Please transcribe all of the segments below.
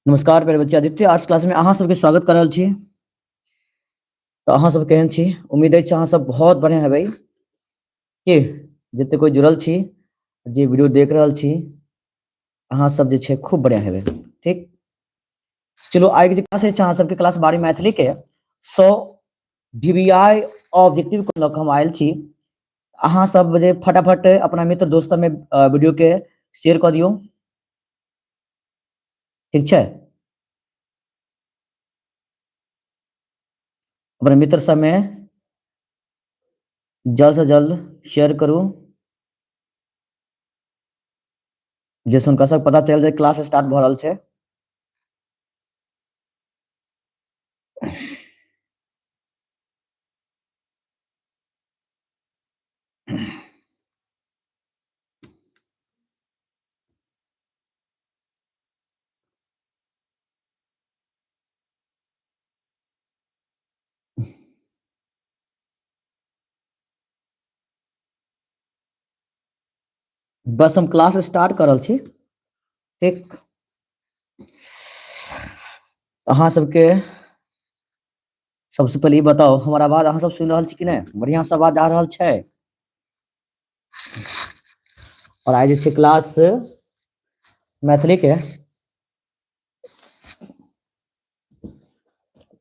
नमस्कार मेरे बच्चे आदित्य आर्ट्स क्लास में अहाँ सबके स्वागत कर रहल छी। तो अहाँ सब केहन छी? उम्मीद अछि अहाँ सब बहुत बढ़िया हेबै कि जते कोई जुड़ल छी, जे वीडियो देख रहल छी, अहाँ सब जे छै खूब बढ़िया हेबै। ठीक, चलो आइ के जे क्लास अछि अहाँ सबके क्लास 12 मैथिली के 100 वीवीआई ऑब्जेक्टिव को लऽ कऽ हम आयल छी। अहाँ सब जे फटाफट अपना मित्र दोस्त में वीडियो के शेयर कऽ दियौ, ठीक छै? अपने मित्र सब में जल्द से जल्द शेयर करू, जैसे हुनका सब पता चल जाए क्लास स्टार्ट भ रहल छै। बस हम क्लास स्टार्ट कर रहल छी। ठीक, अहाँ सबके सबसे पहले ई बताओ, हमारा आवाज अहाँ सब सुन रहल छी कि नहीं? बढ़िया से आवाज आ रहल छै? और आइ जे छै क्लास मैथिली के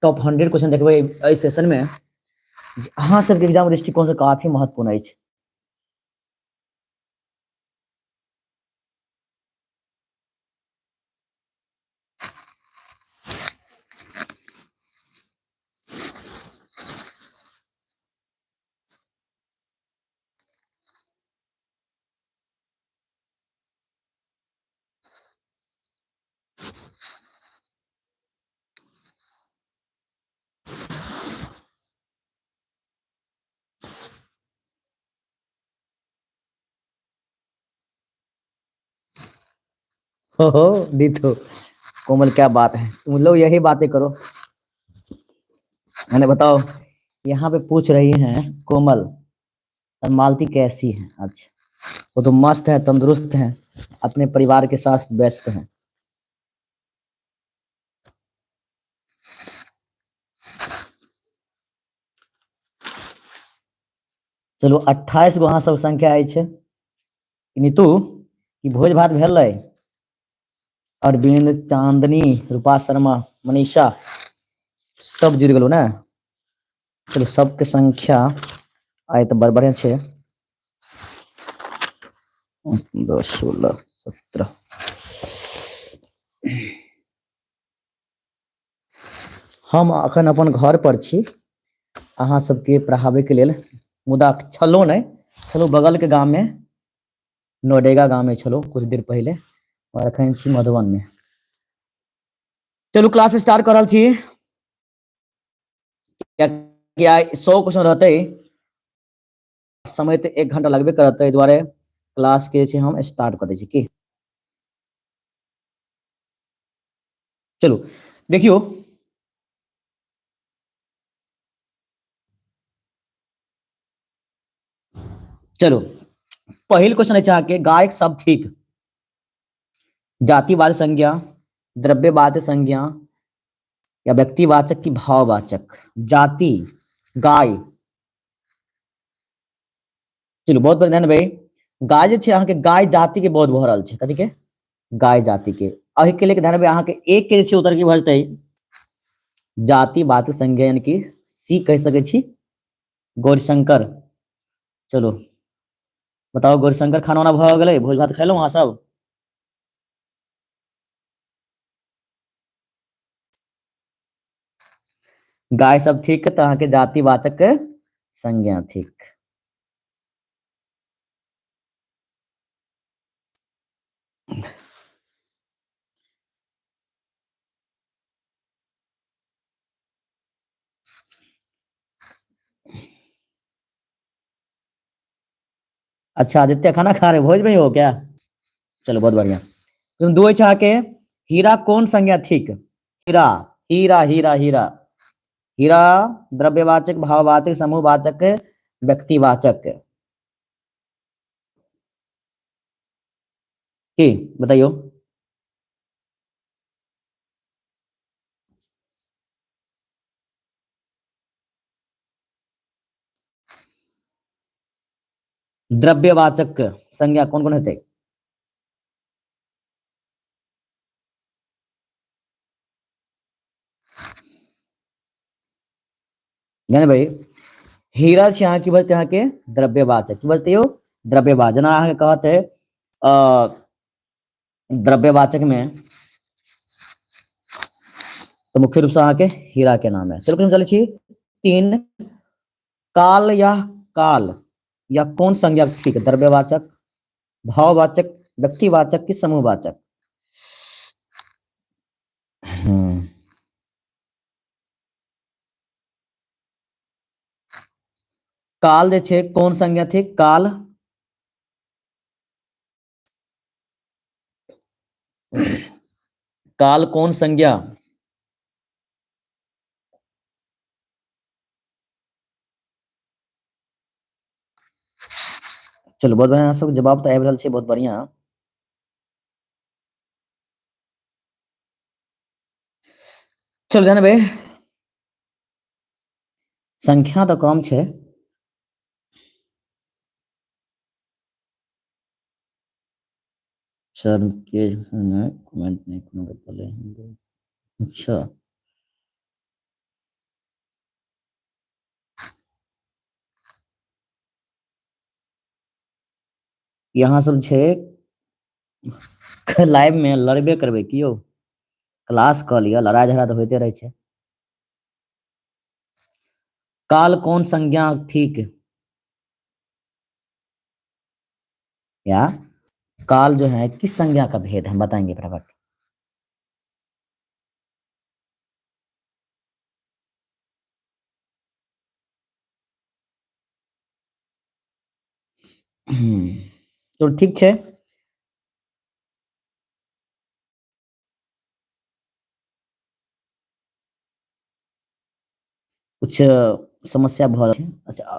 टॉप 100 क्वेश्चन देखबै एहि सेशन में। अहाँ सबके एग्जाम दृष्टिकोण से काफी महत्वपूर्ण अछि। हो दीथो कोमल, क्या बात है, तुम लोग यही बातें करो। मैंने बताओ, यहाँ पे पूछ रही हैं कोमल और मालती कैसी है? अच्छा, वो तो मस्त है, तंदुरुस्त हैं, अपने परिवार के साथ व्यस्त हैं। चलो 28 गो अहाँ सब संख्या अछि। नीतू की भोज भात भेलै? अरविंद, चांदनी, रूपा शर्मा, मनीषा सब जुड़ गेलो ना? चलो सबके संख्या आइ तो बड़ बढ़िया छै। 10, 16, 17। हम अखन अपन घर पर छी, अहाँ सबके पढ़ाबै के लेल, मुदा छलौ नहीं, छलौ बगल के गाम में, नोडेगा गाम में छलौ कुछ देर पहले, और अखन छी मधुबन में। चलू क्लास स्टार्ट कर रहल छी। किया 100 क्वेश्चन रहते, समय तो 1 घंटा लगबे करत, ताहि दुआरे क्लास के छै हम स्टार्ट कर दै छी की। चलो देखियो, चलो पहिल क्वेश्चन है के गायक शब्द ठीक, जातिवाचक संज्ञा, द्रव्यवाचक संज्ञा या व्यक्तिवाचक की भाववाचक? जाति, गाय। चलो बहुत बढ़िया भाई, गाय जे छै अहाँ के गाय जाति के बहुत भऽ रहल छै, कथी के? गाय जाति के। अहि के लिए ध्यान रखबै, अहाँ के एक के जे छै उत्तर की भऽ जेतै? जातिवाचक संज्ञा, यानी कि सी कह सकै छी, गौरीशंकर। चलो बताओ, गौरीशंकर खाना वाना भऽ गेलै, भोज भात खेलौ अहाँ सब? गाय सब ठीक तऽ अहाँ के जातिवाचक संज्ञा ठीक। अच्छा आदित्य, खाना खा रहे, भोज में ही हो क्या? चलो बहुत बढ़िया। तुम दो चाह के, हीरा कौन संज्ञा ठीक? हीरा, हीरा हीरा हीरा, हीरा द्रव्यवाचक, भाववाचक, समूहवाचक, व्यक्तिवाचक की बताइयो? द्रव्यवाचक संज्ञा कोन कोन हेतै? जाने भाई, हीरा छै अहाँ की बोलते अहाँ के द्रव्यवाचक, की बोलते हो द्रव्यवाचक। जना अहाँ के कहते द्रव्यवाचक में तो मुख्य रूप से अहाँ के हीरा के नाम है। चलो हम चले छी 3 काल या कौन संज्ञा ठीक है? द्रव्यवाचक, भाववाचक, व्यक्तिवाचक की समूहवाचक? काल जे छै कौन संज्ञा थी? काल काल कौन संज्ञा? चलो बहुत बढ़िया, सब जवाब तो आबि रहल छै, बहुत बढ़िया। चलो जाने भाई, संख्या तो कम छै। सर के कमेंट नहीं कोनो पहले। अच्छा यहाँ सब छै लाइव में लड़बे करबे की यौ, क्लास क लिया, लड़ाई झगड़ा तो होते रहे छै। काल कौन संज्ञा ठीक? या काल जो है किस संज्ञा का भेद हम बताएंगे फटाफट। तो ठीक छै, कुछ समस्या भ रहल छै। अच्छा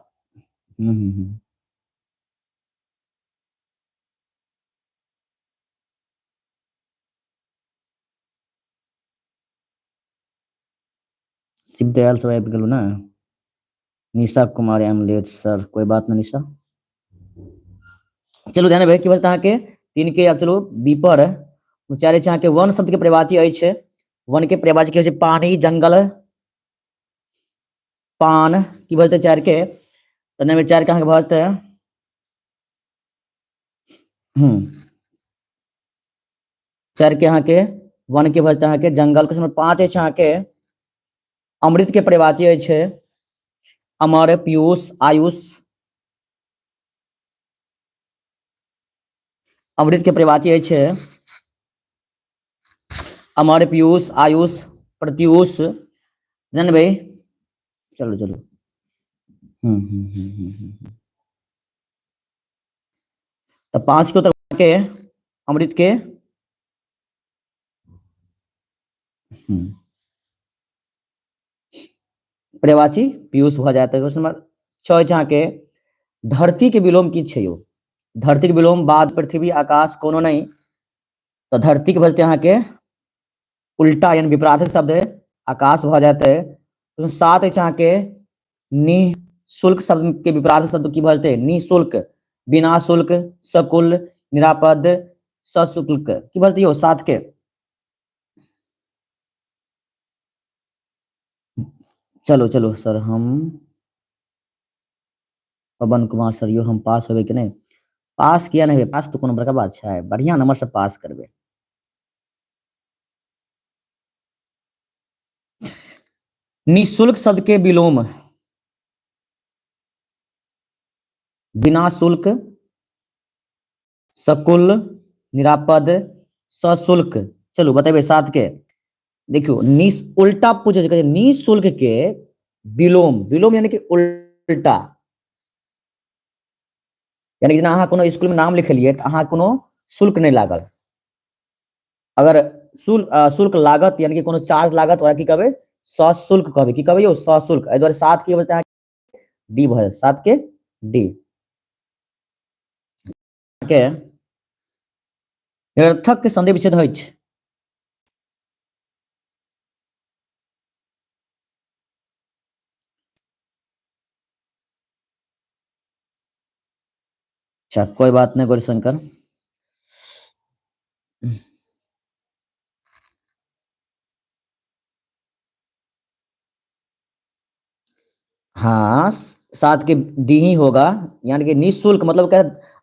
शिवदयाल सब आबि गेलौ ना? निशा कुमार एम लेट सर, कोई बात ना निशा। चलू ध्यान भाई की बोलते अहाँ के 3 के, अब चलो बी पर उच्चारे छै अहाँ के वन शब्द के प्रवाची अछि। वन के प्रवाची की होइ छै? पानी, जंगल, पान की बोलते 4 के? तो नंबर 4 के अहाँ के बोलते हम्म 4 के अहाँ के वन के बोलते अहाँ के जंगल। क्वेश्चन नंबर 5 अछि अहाँ के अमृत के प्रवाची अछि अमर, पीयूष, आयुष। अमृत के प्रवाची अछि अमर, पीयूष, आयुष, प्रत्यूष। जान भाई चलो चलो तो 5 के उत्तर के अमृत के प्रवाची पीयूष भ जाता है। क्वेश्चन नंबर 6 अछि अहाँ के धरती के विलोम की छै यौ? धरती के विलोम बाद पृथ्वी आकाश कोनो नहीं, तो धरती के बोलते अहाँ के उल्टा यानी विपरीत शब्द है, आकाश भ जाता है। तो 7 अछि अहाँ के निःशुल्क शब्द के विपरीत शब्द की बोलते हैं? निःशुल्क, बिना शुल्क, सकुल, निरापद, सशुल्क की बोलते हो 7 के? चलो चलो सर, हम पवन कुमार सर यो हम पास होबे कि नहीं? पास किया नहीं, पास तो कोनो बड़का बात छै, बढ़िया नंबर से पास करबे। निःशुल्क शब्द के विलोम बिना शुल्क, सकुल, निरापद, सशुल्क। चलो बताइए 7 के। देखियो उल्टा पूछे छै, निःशुल्क के विलोम, विलोम यानी कि उल्टा, यानी कि जेना अहाँ कोनो स्कूल में नाम लिखलिए तो अहाँ कोनो शुल्क नहीं लागल। अगर शुल्क लागत यानी कि कोनो चार्ज लागत ओकरा की कहबै? सशुल्क कहबै। की कहबै यौ? सशुल्क। एहि दुआरे 7 की बोलते हैं? डी भ 7 के डी के निरर्थक के संधि विच्छेद होइ छै। अच्छा कोई बात नहीं गौरीशंकर। हाँ सात के डी ही होगा, यानी कि निःशुल्क मतलब क्या,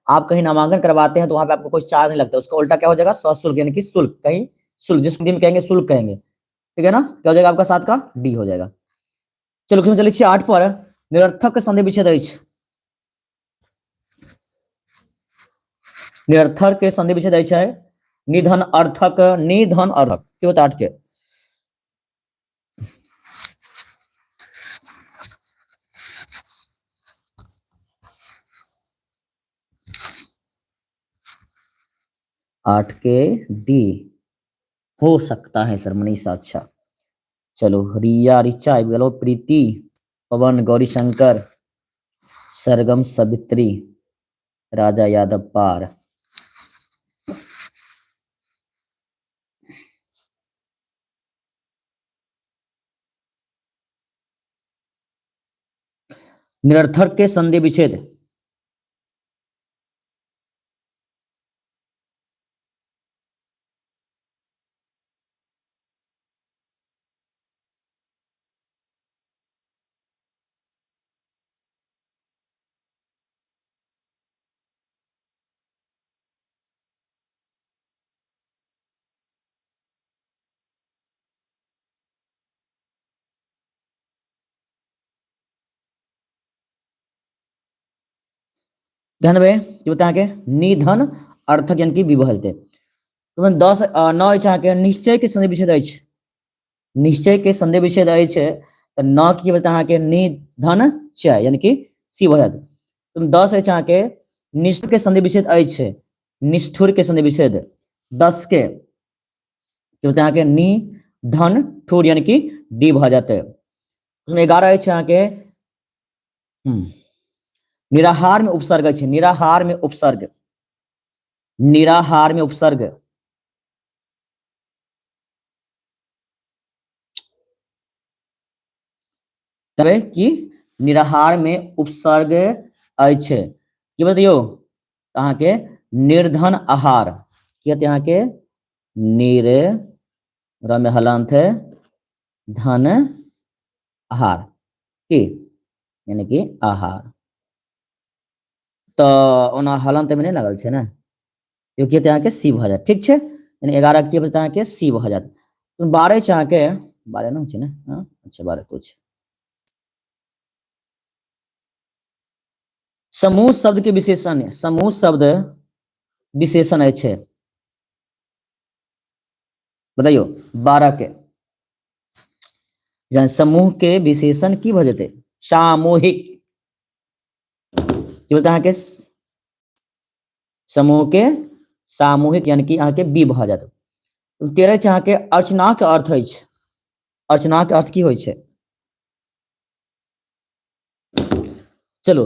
आप कहीं नामांकन करवाते हैं तो वहां पे आपको कोई चार्ज नहीं लगता, उसका उल्टा क्या हो जाएगा, सशुल्क, यानी कि शुल्क, कहीं शुल्क, जिस हिंदी में कहेंगे शुल्क कहेंगे, ठीक है ना, क्या हो जाएगा आपका सात का डी हो जाएगा। चलो क्यों चलिए 8 पर निरर्थक संधि विच्छेद अछि। निरर्थक के संधि विच्छेद अछि है निधन अर्थक, निधन अर्थक क्यों होता 8 के। आठ के डी हो सकता है सर मनीषा, अच्छा चलो रिया रिचा गलो प्रीति पवन गौरी शंकर सरगम सवित्री राजा यादव पार। निरर्थक के संधि विच्छेद, ध्यान रहे कि बता के निधन अर्थक यानी कि विभलते तो 10 9 के निश्चय के संधि विच्छेद अछि, निश्चय के संधि विच्छेद अछि तो न की बता के निधन चय यानी कि सी भऽ जायत। तुम 10 के निष्ठुर के संधि विच्छेद अछि, निष्ठुर के संधि विच्छेद 10 के बता के नि धन ठुर यानी कि डी भऽ जाते। उसमें 11 के निराहार में उपसर्ग है, निराहार में उपसर्ग, निराहार में उपसर्ग तबे कि निराहार में उपसर्ग अछि कि बतियो अहाँ के निर्धन आहार कि यहाँ के निर में हलंत धन आहार की यानी कि आहार तो ओना हलंत में नहीं लगल छे ना क्योंकि यहाँ के सी भऽ जात, ठीक है, यानी 11 की बता के सी भऽ जात। 12 चाह के 12 ना छे ना, हाँ अच्छा 12 कुछ समूह शब्द के विशेषण, समूह शब्द विशेषण है बताइयो 12 के समूह के विशेषण की भऽ जेतै सामूहिक कि बोलते के समूह के सामूहिक यानी कि अहाँ के बी भऽ जात। 13 अहाँ के अर्चना के अर्थ है, अर्चना के अर्थ की होइ छै, चलो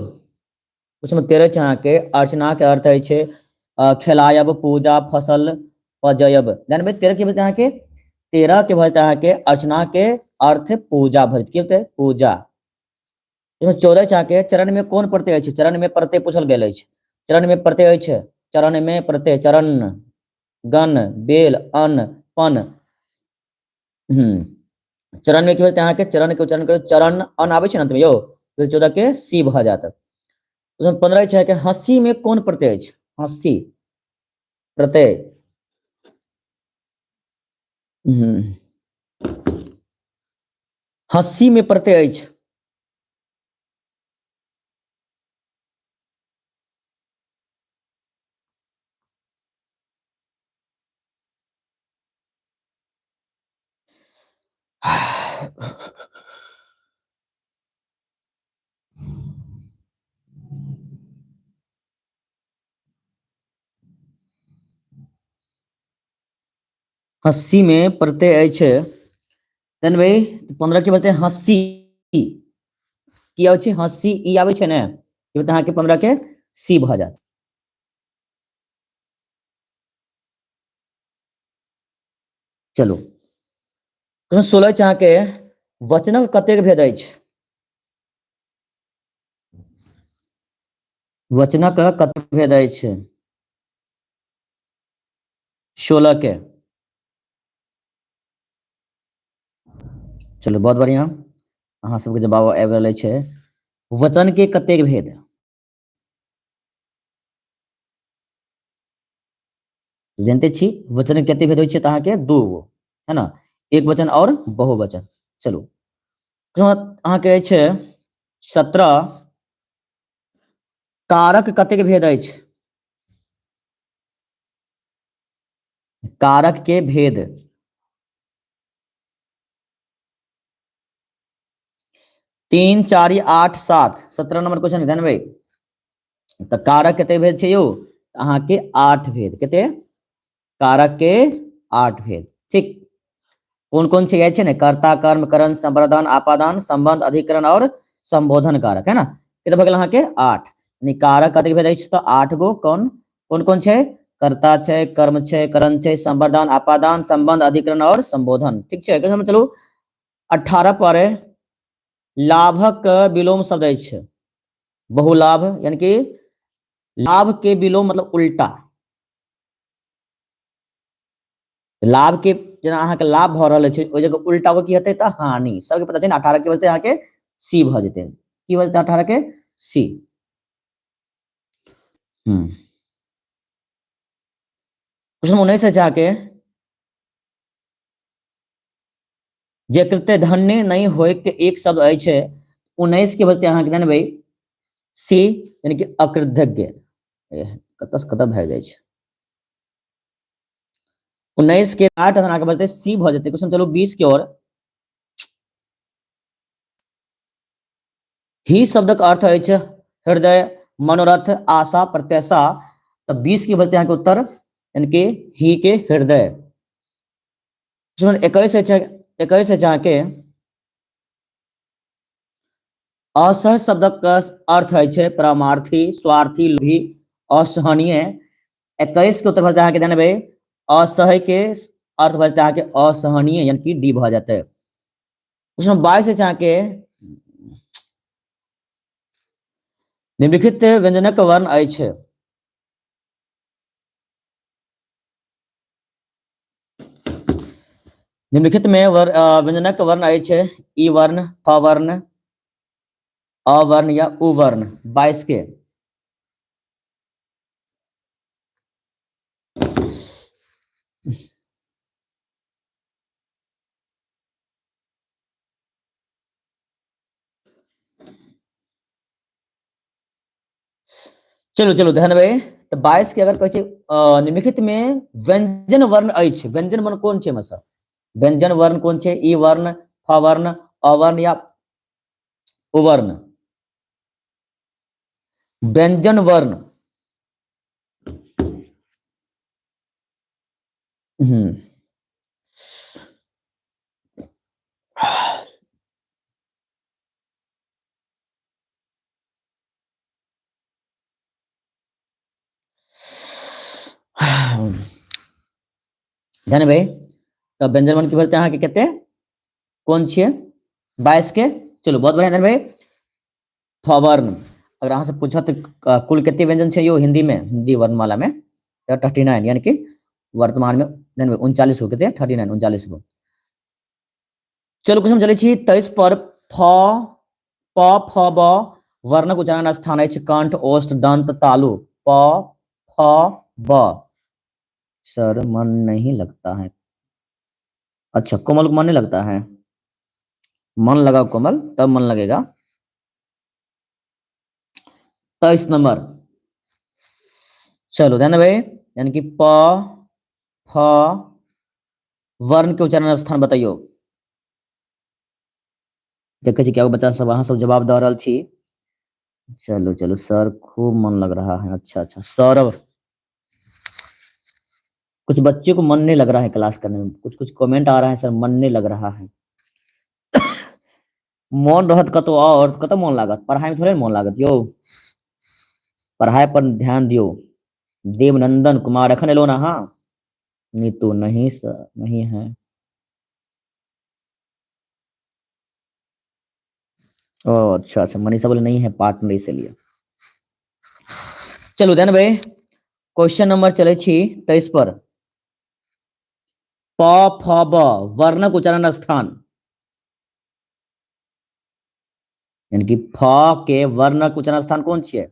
उसमें 13 अहाँ के अर्चना के अर्थ है खेलायब पूजा फसल पजयब, जानबे 13 के बोलते के 13 के बोलते के अर्चना के अर्थ पूजा भजते पूजा। इसमें 14 के चरण में कौन प्रत्यय है, चरण में प्रत्यय पूछल गेल है, चरण में प्रत्यय है, चरण में प्रत्यय चरण गण बेल अन पन चरण में की होता है चरण के उच्चारण करो चरण अन आवे अंत में यो तो 14 के सी भऽ जात। उसमें 15 है कि हंसी में कौन प्रत्यय है, हंसी प्रत्यय हंसी में प्रत्यय है हंसी में प्रत्यय है तन भाई 15 के बते हंसी की आवे छै हंसी ई आवे छै ने कि बता के 15 के सी भऽ जात। चलो तो 16 चाह के वचनक कतेक भेद अछि, वचनक कतेक भेद अछि? 16 के। चलो बहुत बढ़िया, अहाँ सबके जवाब आबि रहल छै। वचन के कतेक भेद? जानते छी वचन के कतेक भेद होइ छै तऽ अहाँके दू गो, है ना, एक वचन और बहुवचन। चलू अहाँके छै 17 कारक कतेक भेद अछि? कारक के भेद। 3 4 8 7 17 नंबर क्वेश्चन ध्यान देबै। तऽ कारक कते भेद छै यौ? अहाँके 8 भेद। कते? कारक के 8 भेद। ठीक, कौन कौन से छै ने? कर्ता, कर्म, करण, संप्रदान, आपादान, संबंध, अधिकरण और संबोधन कारक, है ना। कते भऽ गेल अहाँके 8। यानी कारक कते भेद अछि तऽ 8 गो। कौन कौन कौन छै? कर्ता छै, कर्म छै, करण छै, संप्रदान, आपादान, संबंध, अधिकरण और संबोधन। ठीक छै, चलू 18 पर लाभक विलोम शब्द अछि। बहुलाभ, यानी कि लाभ के विलोम मतलब उल्टा। लाभ के जेना अहाँके लाभ भऽ रहल छै ओहि जगह उल्टा की हेतै तऽ हानि। सबके पता छै ने 18 के बचतै अहाँके सी भऽ जेतै। की भऽ जेतै 18 के? सी। क्वेश्चन 19 है जाके, जे कृत्य धन्य नहीं होय के एक शब्द अछि 19 के बचतै अहाँके जानबै सी, यानी कि अकृतज्ञ। कतऽ से कतऽ भए जाइ छै। 19 के 8 अहाँके बचतै सी भऽ जेतै। क्वेश्चन चलू 20 के ओर। ही शब्दक अर्थ अछि हृदय, मनोरथ, आशा, प्रत्याशा। तो 20 के बचते अहाँके उत्तर, यानी कि ही के हृदय। 21 है जाके, असह शब्दक अर्थ है परमार्थी, स्वार्थी, लोभी, असहनीय। 21 के उत्तर भऽ अहाँके जानबै असह्य के अर्थ भऽ अहाँके असहनीय, यानी कि डी भऽ जाते। 22 है जाके, निम्नलिखित व्यंजनक वर्ण अछि। निम्नलिखित में व्यंजनक वर्ण अछि ई वर्ण, फ वर्ण, अवर्ण या उवर्ण। 22 के। चलो चलो ध्यान देबै। तो 22 के अगर कहे निम्नलिखित में व्यंजन वर्ण अछि, व्यंजन वर्ण कौन छै मतलब? व्यंजन वर्ण कौन छै? ई वर्ण, फ वर्ण, अवर्ण या उवर्ण? व्यंजन वर्ण। ध्यान देबै। तो व्यंजन वर्ण की बोलते हैं अहाँके कते? कौन छियै? 22 के। चलो बहुत बढ़िया ध्यान देबै। फ वर्ण। अगर अहाँ से पूछत कुल कितने व्यंजन छै यो हिंदी में, हिंदी वर्णमाला में? 39, यानी कि वर्तमान में 39 गो। कितने? 39, 39 गो। चलो क्वेश्चन चले छी 23 पर। फ, प, फ, ब वर्णक उच्चारण स्थान अछि कंठ, ओष्ठ, दंत, तालु। प, फ, ब। सर मन नहीं लगता है। अच्छा, कोमल को मन नहीं लगता है? मन लगाओ कोमल, तब मन लगेगा। 23 नंबर। चलो ध्यान भाई, यानी कि प, फ वर्ण के उच्चारण स्थान बताइयो। देखे छी क्या बच्चा सब अहाँ सब जवाब दे रहल छी। चलो चलो सर खूब मन लग रहा है। अच्छा अच्छा सौरभ, कुछ बच्चे को मन नहीं लग रहा है क्लास करने में, कुछ कुछ कमेंट आ रहा है सर मन नहीं लग रहा है। मन रहत कतो और कतो मन लागत, पढ़ाई में थोड़े मन लागत यो। पढ़ाई पर ध्यान दियो। देवनंदन कुमार एखन एलो ना? हाँ नीतू नहीं सर नहीं है। ओ अच्छा अच्छा, मनीषा बोले नहीं है पार्टनर इसलिए। चलू देन भाई क्वेश्चन नंबर चले छी 23 पर। प फ ब वर्णक उच्चारण स्थान, यानी कि फ के वर्णक उच्चारण स्थान कौन छियै?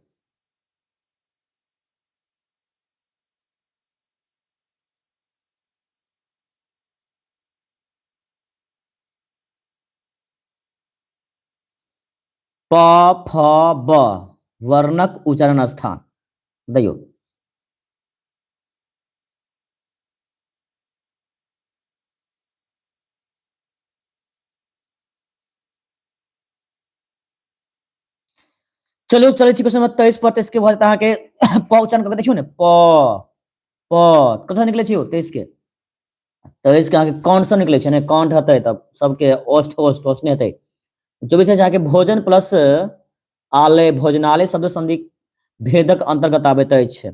प फ ब वर्णक उच्चारण स्थान दियो। चलो चले छी क्वेश्चन नंबर 23 पर। 23 के बाद अहाँ के प उच्चारण करके देखियो ने, प प कतऽ निकले छै 23 के? 23 के अहाँ के कौन सा निकले छै ने, कौन हतै तब सबके ओष्ठ ओष्ठ ओष्ठ नहीं हतै। जो भी छै अहाँ के भोजन प्लस आलय भोजनालय शब्द संधि भेदक अंतर्गत आबैत अछि।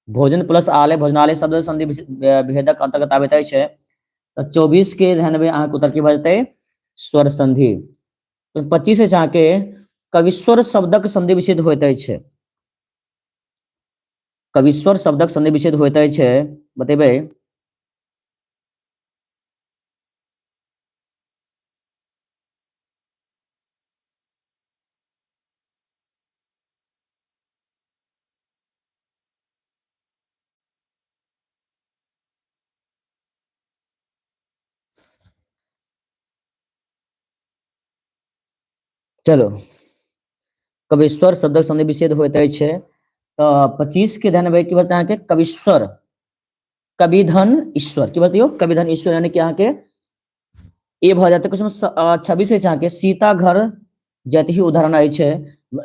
भोजन प्लस आलय भोजनालय शब्द संधि भेदक अंतर्गत आबैत अछि। तो 24 के ध्यान में अहाँ के उत्तर की भऽ जेतै? स्वर संधि। तो 25 है अहाँ के कविस्वर शब्दक संधि विच्छेद होइत अछि। कविस्वर शब्दक संधि विच्छेद होइत अछि, बतेबै? चलो कविस्वर शब्दक संधि विच्छेद होइत अछि। तो 25 के ध्यान में की बोलते हैं कि कविस्वर कविधन ईश्वर की बोलते हो? कविधन ईश्वर यानी कि यहाँ के ए भऽ जाते। क्वेश्चन 26 है अहाँ के सीता घर जैत ही उदाहरण अछि,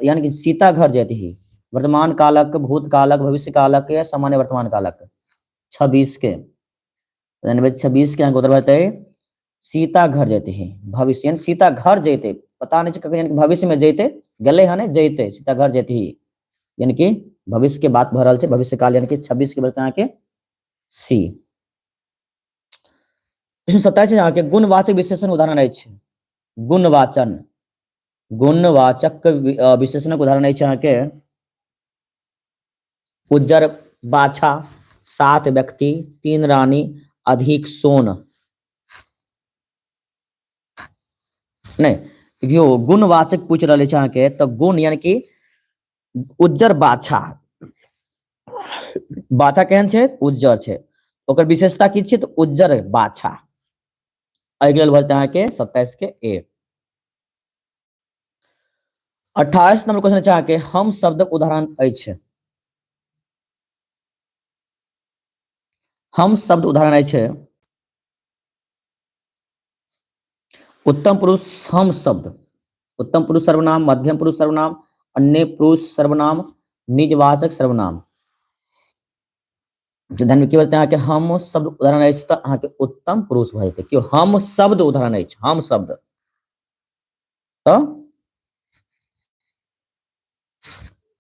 यानी कि सीता घर जैत ही वर्तमान कालक, भूतकालक, भविष्य कालक या सामान्य वर्तमान कालक। 26 के 26 के अहाँ के उत्तर बताए सीता घर जैते ही भविष्य, यानी सीता घर जैते, पता नहीं कखन, यानी भविष्य में जैते गले है ने जैते सीता घर जैते ही, यानी कि भविष्य के बात भऽ रहल छै, भविष्य काल, यानी कि 26 के बताए के सी। इसमें 27 अहाँ के गुणवाचक विशेषण उदाहरण अछि। गुणवाचन गुणवाचक विशेषणक उदाहरण अछि अहाँ के उज्जर बाछा, 7 व्यक्ति, 3 रानी, अधिक सोन। नहीं देखियो गुणवाचक पूछ रहे छै अहाँ के, तो गुण यानी कि उज्जर बाछा, बाछा केहन छै? उज्जर छै। ओकर विशेषता की छै? तो उज्जर बाछा। अगले बोलते हैं के 27 के ए। 28 नंबर क्वेश्चन छै अहाँ के हम शब्दक उदाहरण अछि। हम शब्द उदाहरण अछि उत्तम पुरुष हम शब्द, उत्तम पुरुष सर्वनाम, मध्यम पुरुष सर्वनाम, अन्य पुरुष सर्वनाम, निजवाचक सर्वनाम। ध्यान में की बोलते हैं कि हम शब्द उदाहरण अछि तो अहाँ के उत्तम पुरुष भऽ जेतै। क्यों? हम शब्द उदाहरण अछि, हम शब्द तो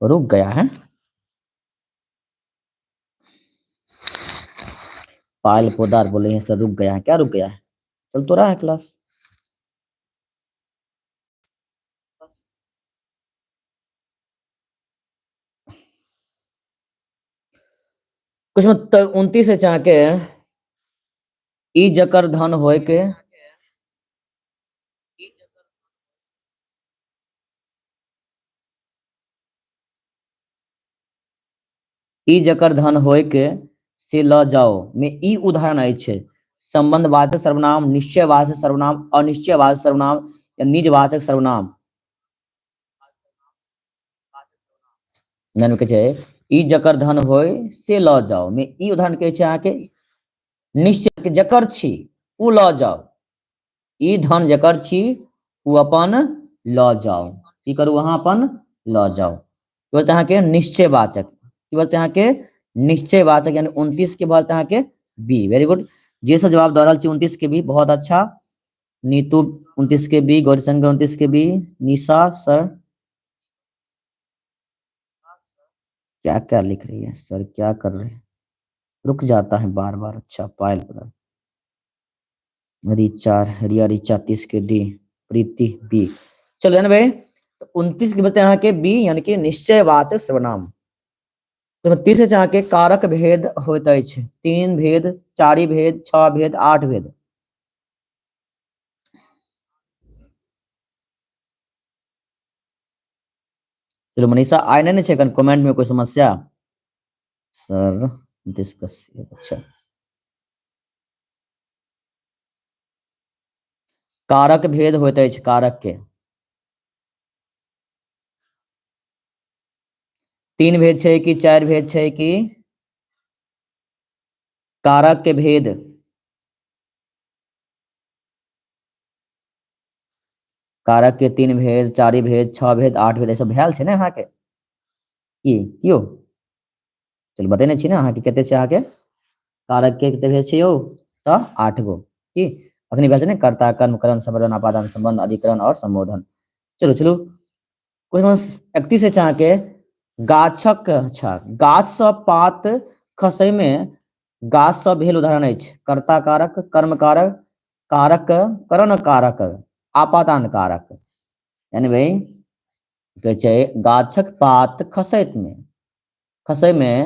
रुक गया है। पायल पोदार बोले हैं सर रुक गया है, क्या रुक गया है? चल तो रहा है क्लास। कुछ मत 29 है चाह के ई जकर धन होय के ई जकर धन होय के से ल जाओ में ई उदाहरण अछि। संबंधवाचक सर्वनाम, निश्चयवाचक सर्वनाम, अनिश्चयवाचक सर्वनाम या निजवाचक सर्वनाम। के छै ई जकर धन होय से ल जाओ में ई उदाहरण के छै अहाँ के निश्चय के जकर छी उ ल जाओ, ई धन जकर छी उ अपन ल जाओ, की करू अहाँ अपन ल जाओ। की बोलते अहाँ के निश्चयवाचक, की बोलते अहाँ के निश्चयवाचक, यानी 29 के बोलते अहाँ के बी। वेरी गुड, जे सब जवाब दऽ रहल छी 29 के बी, बहुत अच्छा। नीतू 29 के बी, गौरीशंकर 29 के बी, निशा सर क्या क्या लिख रही है सर, क्या कर रहे हैं? रुक जाता है बार बार। अच्छा पायल पता, रिचा रिया रिचा 30 के डी, प्रीति बी। चलो ना भाई 29 के बताए यहाँ के बी, यानी कि निश्चयवाचक सर्वनाम। तो 30 से चाह के कारक भेद होइत अछि 3 भेद 4 भेद 6 भेद 8 भेद। चलो मनीषा आए नहीं छे कमेंट में कोई समस्या सर डिस्कस। अच्छा कारक भेद होइत अछि कारक के 3 भेद छै कि 4 भेद छै कि कारक के भेद कारक के 3 भेद 4 भेद 6 भेद 8 भेद ऐसा भैल छै ने अहाँ के की कियो चलो बतेने छी ना अहाँ के कते छै अहाँ के कारक के कते भेद छै यौ तो 8 गो की अखनी भेल छै ने कर्ता कर्म करण संवर्धन अपादान संबंध अधिकरण और संबोधन। चलो चलो क्वेश्चन 31 से चाह के गाछक अच्छा गाछ सँ पात खसै में गाछ सँ भेल उदाहरण अछि कर्ता कारक कर्म कारक कारक करण कारक आपादान कारक यानी भाई कहै छै गाछक पात खसै में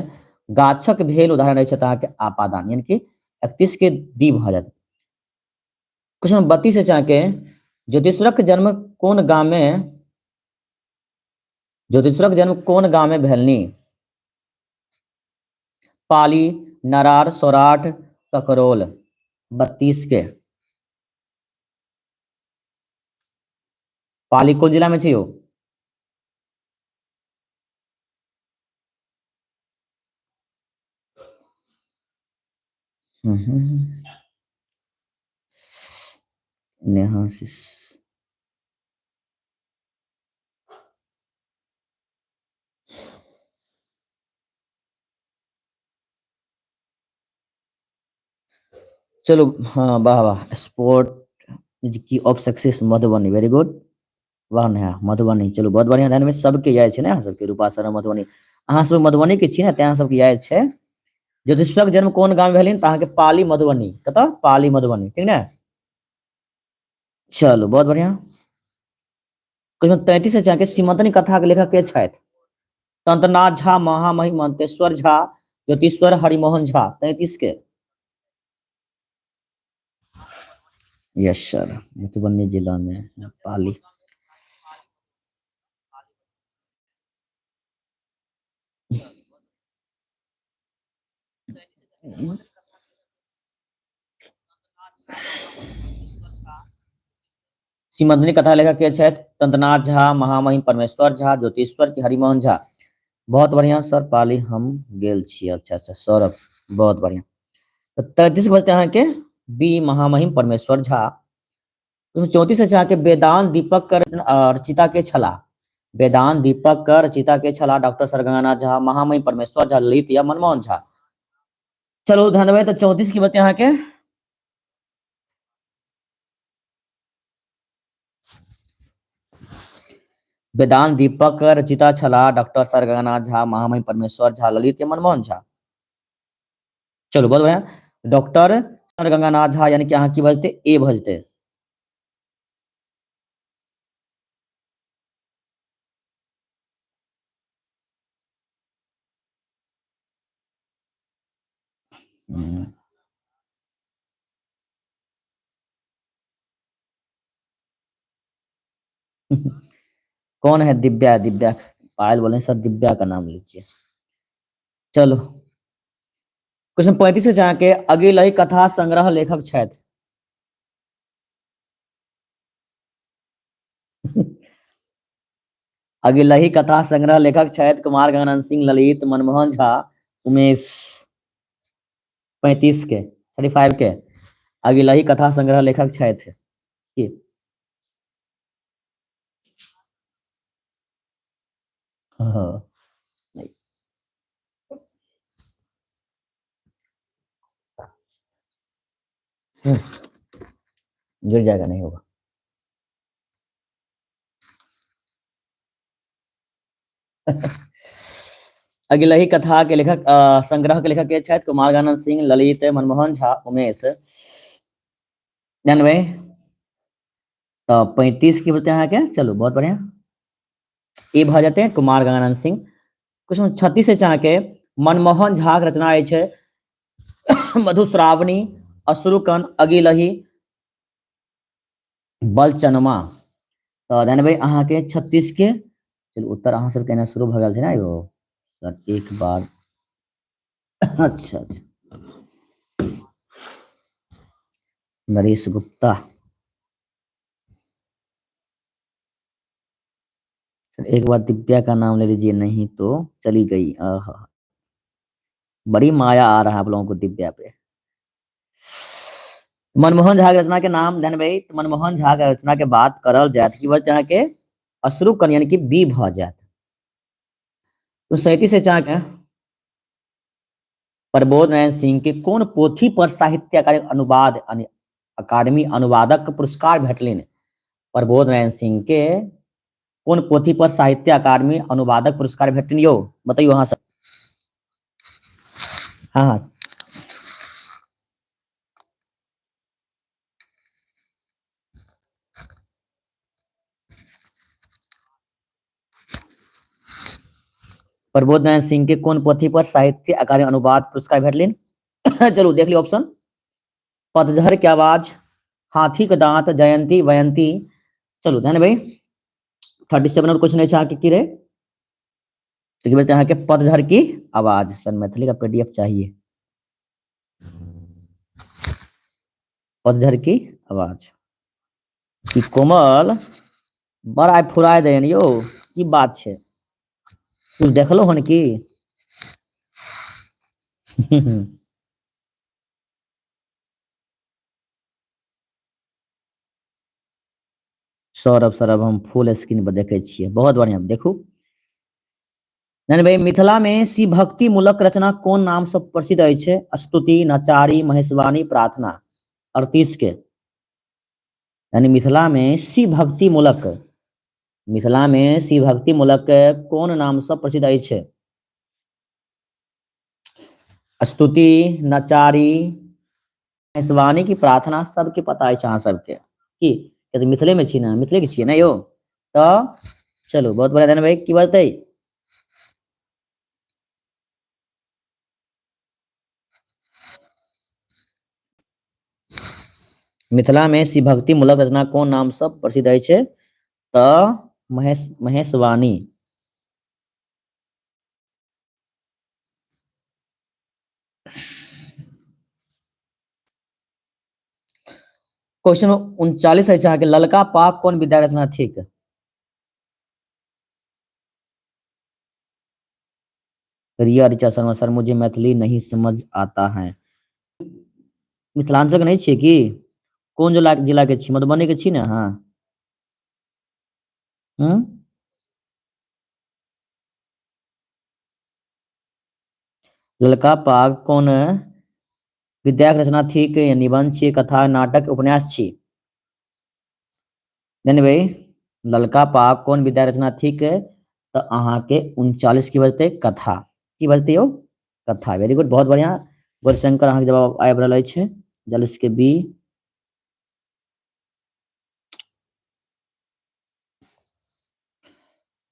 गाछक भेल उदाहरण अछि तऽ अहाँके आपादान यानी कि 31 के डी भऽ जायत। क्वेश्चन 32 से चाह के ज्योतिष्वरक जन्म कोन गाम में ज्योतिष्वरक जन्म कोन गाम में भेलनी पाली नरार सौराठ ककरोल 32 के पाली कोन जिला में छै यौ नेहासिस चलो हाँ वाह वाह स्पोर्ट इज की of success Madhubani very good वाह नेहा मधुबनी चलो बहुत बढ़िया ध्यान में सबके याद छै ने अहाँ सबके रूपा सर मधुबनी अहाँ सब मधुबनी के छी ने तें सबके याद छै। ज्योतिष्वरक जन्म कोन गाँव में भेलिन तऽ अहाँके पाली मधुबनी कतऽ पाली मधुबनी ठीक ने चलो बहुत बढ़िया। क्वेश्चन 33 से जाके सीमंतनी कथा के लेखक के छथि तंत्रनाथ झा महामहिम मंतेश्वर झा ज्योतिश्वर हरिमोहन झा 33 के यस सर मधुबनी जिला में पाली सीमंतनी कथा लेखक के छथि तंत्रनाथ झा महामहिम परमेश्वर झा ज्योतिश्वर की हरिमोहन झा बहुत बढ़िया सर पाली हम गेल छी अच्छा अच्छा सौरभ बहुत बढ़िया। तो 33 बजते अहाँ के बी महामहिम परमेश्वर झा 34 से अहाँ के वेदांत दीपक कर रचिता के छला वेदांत दीपक कर रचिता के छला डॉक्टर सरगंगानाथ झा महामहिम परमेश्वर झा ललित या मनमोहन झा। चलो ध्यान देबै तो 34 की बते अहाँ के वेदांत दीपक रचिता छला डॉक्टर सरगंगानाथ झा महामहिम परमेश्वर झा ललित या मनमोहन झा। चलो बहुत बढ़िया डॉक्टर सरगंगानाथ झा यानी कि अहाँ की बजते ए बजते कौन है दिव्या दिव्या पायल बोले सर दिव्या का नाम लीजिए। चलो क्वेश्चन 35 से जाके अगिलही कथा संग्रह लेखक छथि अगिलही कथा संग्रह लेखक छथि कुमार गजानन सिंह ललित मनमोहन झा उमेश 35 के 35 के अगिलही कथा संग्रह लेखक छथि की हाँ जुड़ जाएगा नहीं होगा अगिलही कथा के लेखक संग्रह के लेखक के छथि कुमार गजानन सिंह ललित मनमोहन झा उमेश 99 तो 35 की बोलते हैं क्या चलो बहुत बढ़िया ये भा जाते हैं कुमार गजानन सिंह। क्वेश्चन 36 से चाह के मनमोहन झा के रचना अछि मधुश्रावणी, अश्रुकण, अगिलही, बलचनमा। तो ध्यान भाई अहाँ के 36 के चलू उत्तर अहाँ सब कहना शुरू भ गेल छै ना यो सर एक बार अच्छा अच्छा नरेश गुप्ता एक बार दिव्या का नाम ले लीजिए नहीं तो चली गई आहा बड़ी माया आ रहा है आप लोगों को दिव्या पे। मनमोहन झा के रचना के नाम ध्यान भाई मनमोहन झा के रचना के बात करल जात की वजह के अश्रुकण यानी कि बी भ जात। तो 37 से चाह के प्रबोध नारायण सिंह के कोन पोथी पर साहित्य अकादमी अनुवाद अकादमी अनुवादक पुरस्कार भेटलनि। प्रबोध नारायण सिंह के कोन पोथी पर साहित्य अकादमी अनुवादक पुरस्कार भेटलनि यो बताइयो अहाँ सब। हाँ हाँ प्रबोध नारायण सिंह के कोन पोथी पर साहित्य अकादमी अनुवाद पुरस्कार भेटलनि चलू देख लियो ऑप्शन। पतझड़ के आवाज, हाथी के दांत, जयंती वयंती। चलू ध्यान भाई 37 नंबर क्वेश्चन है की रहे तो बोलते हैं कि पतझड़ की आवाज सर मैथिली का पीडीएफ चाहिए। पतझड़ की आवाज की कोमल बड़ा फुराय देन यो की बात है कुछ देखलो हन की सौरभ हम फुल स्क्रीन पर देखे छियै बहुत बढ़िया देखू। यानी भाई मिथिला में शिव भक्ति मूलक रचना कोन नाम से प्रसिद्ध है स्तुति, नचारी, महेशवाणी, प्रार्थना। 38 के यानी मिथिला में शिव भक्ति मूलक कोन नाम से प्रसिद्ध है स्तुति, नचारी, महेशवाणी की प्रार्थना सबके पता है अहाँ सबके की तो मिथिले में छी ना मिथिले के छियै ना यो तो चलो बहुत बड़ा ध्यान भाई की बताई मिथिला में शिव भक्ति मूलक रचना कोन नाम से प्रसिद्ध है तो महेशवाणी। क्वेश्चन 39 है चाहे ललका पाक कौन विद्या रचना ठीक रिया ऋचा शर्मा सर मुझे मैथिली नहीं समझ आता है मिथिलांचल के नहीं छिए की कौन जिला के छी मधुबनी के छी ना हाँ ललका पाग कौन विद्याक रचना थिक निबंध छी कथा नाटक उपन्यास छी यानी भाई ललका पाग कौन विद्या रचना थिक तो अहाँ के 39 की बजते कथा की बजते हो कथा वेरी गुड बहुत बढ़िया गुरशंकर अहाँ के जवाब आबि रहल अछि 40 के बी।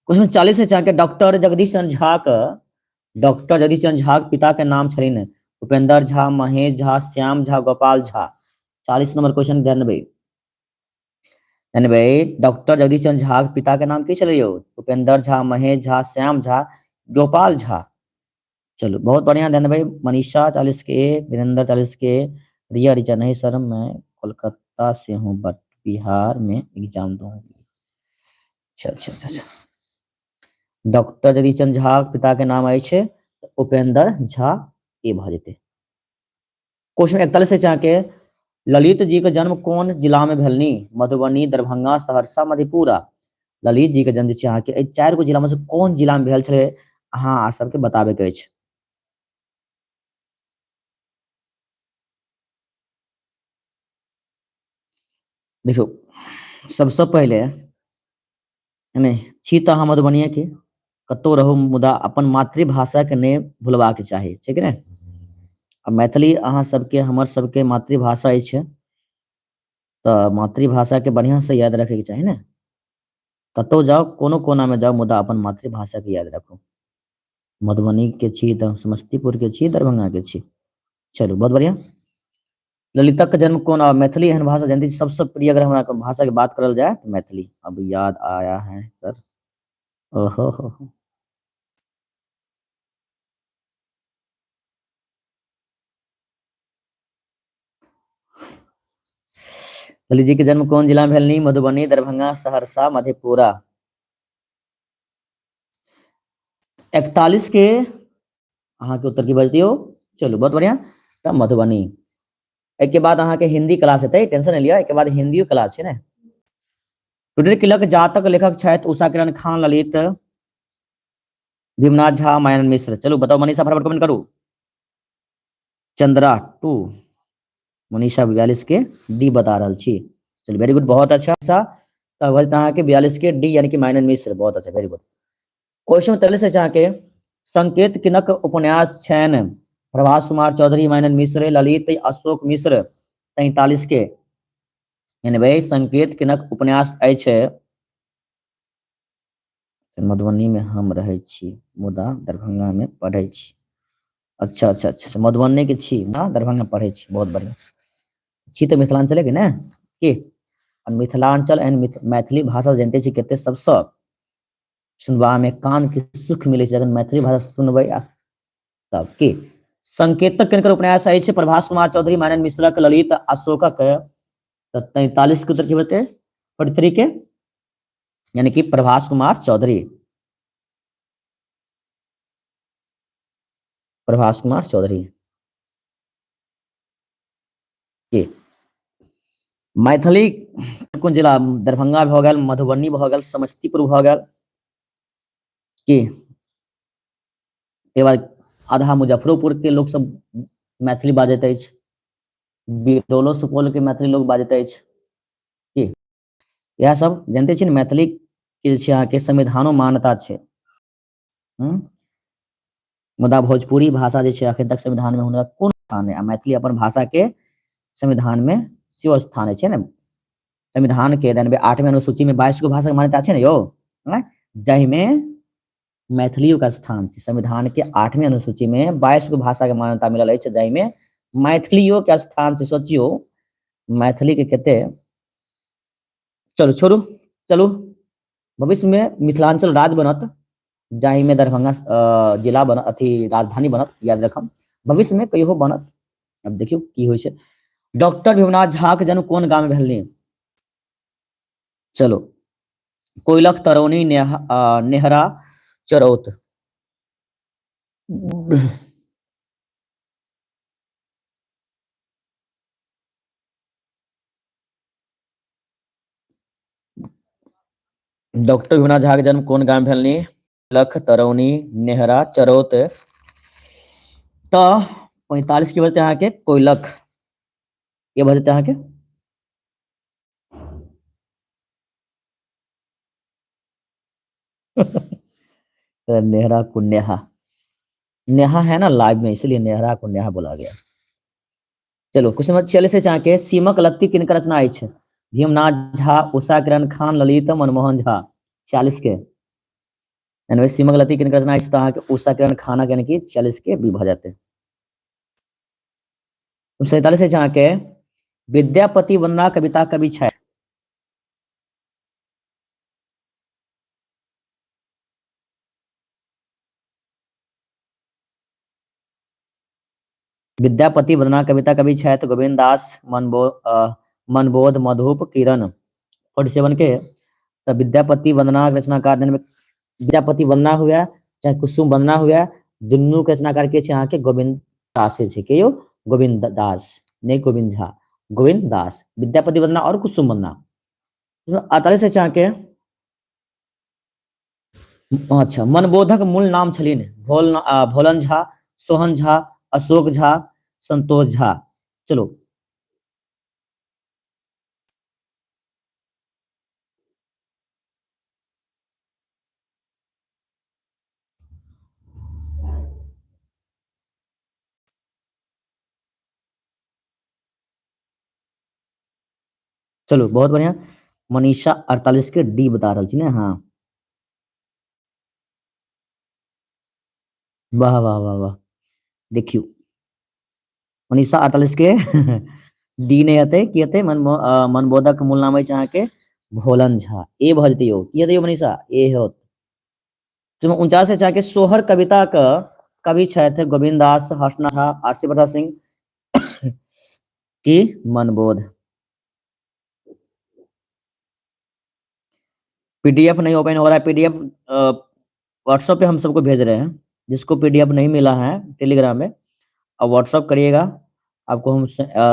क्वेश्चन 40 से चाहे डॉक्टर जगदीश चंद्र झा के पिता के नाम छलिन उपेंद्र झा, महेश झा, श्याम झा, गोपाल झा। 40 नंबर क्वेश्चन ध्यान देबै यानी भाई डॉक्टर जगदीश चंद्र झा के पिता के नाम की छलै उपेंद्र झा, महेश झा, श्याम झा, गोपाल झा। चलो बहुत बढ़िया ध्यान भाई मनीषा 40 के वीरेंद्र 40 के रिया रिचा नहीं सर मैं कोलकाता से हूँ बट बिहार में एग्जाम दूंगी। अच्छा अच्छा अच्छा डॉक्टर जगदीश चंद्र झा पिता के नाम है उपेंद्र झा ये भ जेते। क्वेश्चन 41 से चाहे ललित जी के जन्म कौन जिला में भेलनी मधुबनी, दरभंगा, सहरसा, मधेपुरा। ललित जी के जन्म अहाँ के 4 गो जिला में से कौन जिला में भेल छले अहाँ सबके बताबे के अछि। देखो सबसे पहले नहीं छी तो अहाँ मधुबनिया के कतौ रहू मुदा अपन मातृभाषा के नहीं भूलबाक चाही ठीक है आ मैथिली अहाँ सबके हमर सबके मातृभाषा अछि तो मातृभाषा के बढ़िया से याद रखे के चाही ना कतौ जाओ कोनो कोना में जाओ मुदा अपन मातृभाषा के याद रखो। मधुबनी के छी, समस्तीपुर के छी, दरभंगा के छी। चलू बहुत बढ़िया। ललितक के जन्म कोन आ मैथिली एहन भाषा जानते छी सबसे प्रिय, अगर हमरा भाषा की बात करल जाए तो मैथिली। अब याद आया है सर। ओहो हो। ललित जी के जन्म कौन जिला में भेलनी? मधुबनी, दरभंगा, सहरसा, मधेपुरा। 41 के अहाँ के उत्तर की बजती हो। चलो बहुत बढ़िया। तब मधुबनी। एक के बाद अहाँ के हिंदी क्लास हेतै, टेंशन नहीं लिया, एक के बाद हिंदी क्लास है ना। टुडे किलक जातक लेखक छथि उषा किरण खान, ललित, भीमनाथ झा, मायन मिश्र। चलो बताओ मनीषा, फटाफट कमेंट करो। चंद्रा 2। मनीषा 42 के डी बता रहा छी। चलो वेरी गुड, बहुत अच्छा सा। तब अहाँ के 42 के डी यानी कि मायनन मिश्र, बहुत अच्छा, वेरी गुड। क्वेश्चन 43 से के संकेत किनक उपन्यास छनि? प्रभास कुमार चौधरी, मायनन मिश्र, ललित, अशोक मिश्र। 43 के यानी भाई संकेत किनक उपन्यास अछि? मधुबनी में हम रहै छी मुदा दरभंगा में पढ़ै छी। अच्छा अच्छा अच्छा अच्छा, मधुबनी के छी ना, दरभंगा पढ़ै छी, बहुत बढ़िया। छी तो मिथिलांचल के ना की? और मिथिलांचल एंड मैथिली भाषा जानते छी कते सबसे सुनबा में कान के सुख मिले छै, अगर मैथिली भाषा सुनबै तब की। संकेतक किनकर उपन्यास अछि? प्रभास कुमार चौधरी, मानन मिश्रक, ललित, अशोकक। 43 के उत्तर की बते? 43 के यानी कि प्रभास कुमार चौधरी। प्रभास कुमार चौधरी के मैथिली कोन जिला? दरभंगा भऽ गेल, मधुबनी भऽ गेल, समस्तीपुर भऽ गेल की। एक बार आधा मुजफ्फरोपुर के लोग सब मैथिली बाजैत अछि, बिरौलो सुपौल के मैथिली लोग बाजैत अछि की। यह सब जानते छी ने, मैथिली के जे छै अहाँके संविधानो मान्यता छै। मुदा भोजपुरी भाषा जे छै अखन तक संविधान में हुनका कोन स्थान है? मैथिली अपन भाषा के संविधान में सेहो स्थान है ना। संविधान के 8वें अनुसूची में 22 गो भाषा के मान्यता छै ने यो, जाहि में मैथिलियों का स्थान छै। संविधान के 8वें अनुसूची में 22 गो भाषा के मान्यता मिलल है, जाहि में मैथिलियों के स्थान छै। सोचियो मैथिली के कते। चलो छोड़ू, चलो भविष्य में मिथिलांचल राज्य बनत, जाहि में दरभंगा जिला बनत, अथी राजधानी बनत, याद रखब भविष्य में कहियो बनत। अब देखियो की होइ छै। डॉक्टर भीमनाथ झा के जन्म कोन गांव में भेलनी? चलो कोइलख, तरौनी, नेहरा, चरौत। डॉक्टर भीमनाथ झा के जन्म कोन गांव में भेलनी? लख, तरौनी, नेहरा, चरौत। तो 45 की बजते अहाँ के कोइलख, ये बजते अहाँ के। नेहरा को नेहा, नेहा है ना लाइव में, इसलिए नेहरा को नेहा बोला गया। चलो क्वेश्चन नंबर 46 से के सीमक लत्ती किनकर रचना अछि? भीमनाथ झा, उषा किरण खान, ललित, मनमोहन झा। 46 के यानी सीमक लत्ती किनकर रचना अछि? तो अहाँ के उषा किरण खाना यानी कि 46 के बी भ जाते। 47 से के विद्यापति वंदना कविता कवि छै? विद्यापति वंदना कविता कवि छै तो गोविंद दास, मनबोध, मधुप, किरण। 47 के तो विद्यापति वंदना रचनाकार में विद्यापति वंदना हुआ चाहे कुसुम वंदना हुआ, दुनू के रचनाकार के छै अहाँ के गोविंद दास छै के यो, गोविंद दास, नहीं गोविंद झा, गोविंद दास। विद्यापति वंदना और कुसुम वंदना। 48 से के अच्छा मनबोधक मूल नाम छलिन? भोलन झा, सोहन झा, अशोक झा, संतोष झा। चलो चलो बहुत बढ़िया। मनीषा 48 के डी बता रही थी ना। हाँ वाह वाह वाह वाह। देखियो मनीषा 48 के डी ने हते की हते मनबोधक मूल नाम अछि अहाँके भोलन झा। ए भऽ जेतै यौ, की हेतै यौ मनीषा? ए होत। 49 से जाके सोहर कविता क कवि छथि गोविंद दास, हर्षनाथ झा, आरसी प्रसाद सिंह की मनबोध। पीडीएफ नहीं ओपन हो रहा है, पीडीएफ व्हाट्सएप पे हम सबको भेज रहे हैं। जिसको पीडीएफ नहीं मिला है टेलीग्राम में, अब व्हाट्सएप करिएगा, आपको हम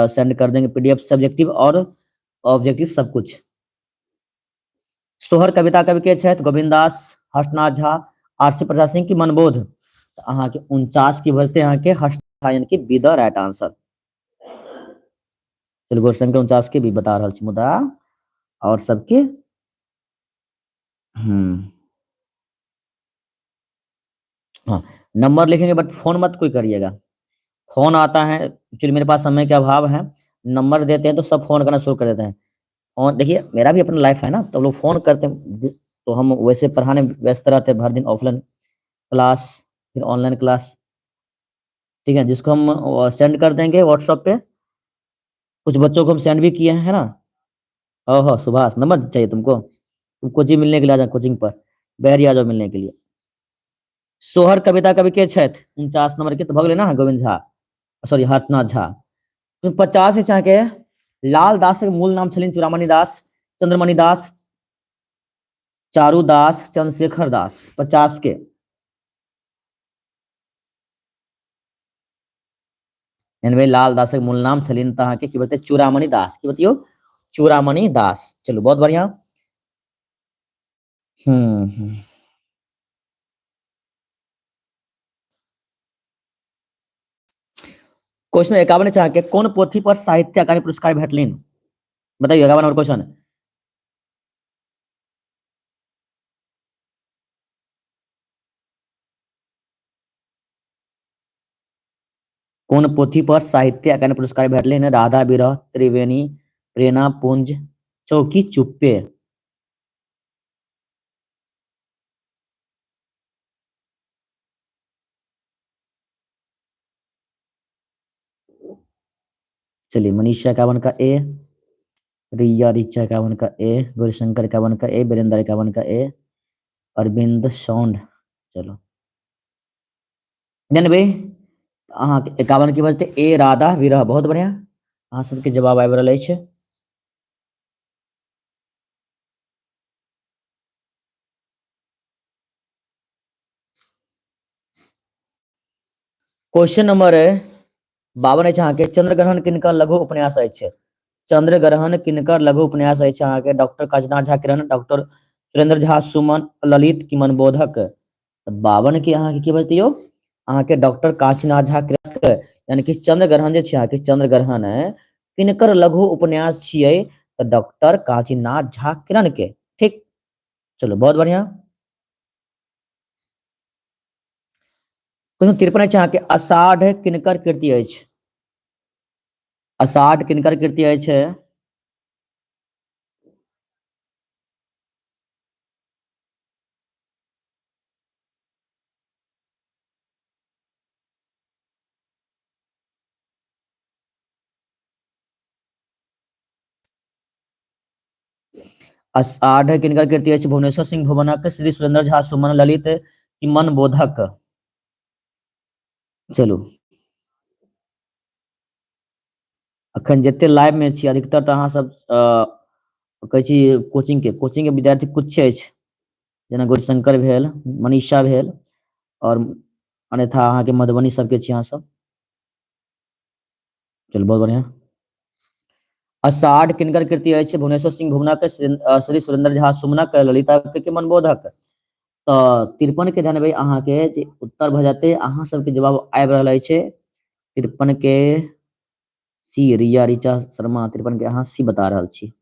सेंड कर देंगे पीडीएफ, सब्जेक्टिव और ऑब्जेक्टिव सब कुछ। सोहर कविता कवि के छथि गोविंद दास, हर्षनाथ झा, आरसी प्रसाद सिंह की मनबोध। तो अहाँ के 49 की बजते अहाँ के हर्षनाथ झा यानी कि बी द राइट आंसर। चलिए क्वेश्चन के 49 के भी बता रहल छी मुदा और सबके हाँ नंबर लिखेंगे बट फोन मत कोई करिएगा। फोन आता है एक्चुअली, मेरे पास समय के अभाव है। नंबर देते हैं तो सब फोन करना शुरू कर देते हैं। और देखिए मेरा भी अपना लाइफ है ना, तो लोग फोन करते हैं तो हम वैसे पढ़ाने में व्यस्त रहते हैं, भर दिन ऑफलाइन क्लास फिर ऑनलाइन क्लास। ठीक है, जिसको हम सेंड कर देंगे व्हाट्सएप पे। कुछ बच्चों को हम सेंड भी किए हैं, है ना। ओहो सुभाष, नंबर चाहिए तुमको? तुम कोचिंग मिलने के लिए आ जाओ, कोचिंग पर बैर आ जाओ मिलने के लिए। सोहर कविता कवि के छथि 49 नंबर के तो भग लेना गोविंद झा, सॉरी हर्षनाथ झा। 50 से चाहे के लाल दास के मूल नाम छलिन चूड़ामणि दास, चंद्रमणि दास, चारू दास, चंद्रशेखर दास। 50 के एनवे लाल दास के मूल नाम छलिन तहाँ के की बते चूड़ामणि दास, की बतियो चूड़ामणि दास। चलो बहुत बढ़िया। हम्म। क्वेश्चन 51 चाह के कोन पोथी पर साहित्य अकादमी पुरस्कार भेटलिन? बताइए 51 नंबर क्वेश्चन। कोन पोथी पर साहित्य अकादमी पुरस्कार भेटलिन? राधा विरह, त्रिवेणी, प्रेरणा पुंज, चौकी चुप्पे। चलिए मनीषा 51 का ए, रिया रिचा 51 का ए, गौरीशंकर 51 का ए, वीरेंद्र 51 का ए, अरविंद सौंड। चलो जानबे अहाँ के 51 की बजते ए राधा विरह। बहुत बढ़िया, अहाँ सबके जवाब आबि रहल अछि। क्वेश्चन नंबर 52 अछि अहाँ के चंद्रग्रहण किनकर लघु उपन्यास अछि? चंद्रग्रहण किनकर लघु उपन्यास अछि अहाँ के? डॉक्टर काशीनाथ झा किरण, डॉक्टर सुरेंद्र झा सुमन, ललित की मनबोधक। 52 की अहाँ के की बजते यौ? अहाँ के डॉक्टर काशीनाथ झा किरण, यानी कि चंद्रग्रहण जे छै अहाँ के चंद्रग्रहण किनकर लघु उपन्यास छियै? तो डॉक्टर काशीनाथ झा किरण के। ठीक, चलो बहुत बढ़िया। क्वेश्चन 53 अछि अहाँ के अषाढ़ किनकर कृति अछि? अषाढ़ किनकर कृति अछि? आठ किनकर कृति अछि? भुवनेश्वर सिंह भुवनक, श्री सुरेंद्र झा सुमन, ललित की मनबोधक। चलू अखन जते लाइव में छी अधिकतर तऽ अहाँ सब कहै छी कोचिंग के विद्यार्थी कुछ अछि, जेना गौरीशंकर भेल, मनीषा भेल, और अन्यथा अहाँ के मधुबनी सबके छी अहाँ सब। चलू बहुत बढ़िया। अषाढ़ किनकर कृति अछि? भुवनेश्वर सिंह भुवनक, श्री सुरेंद्र झा सुमनक, ललिता के मनबोधक। तो 53 के जानबे अहाँ के जे उत्तर भ जाते, अहाँ सबके जवाब आबि रहल अछि 53 के सी, रिया रिचा शर्मा 53 के अहाँ सी बता रहल छी।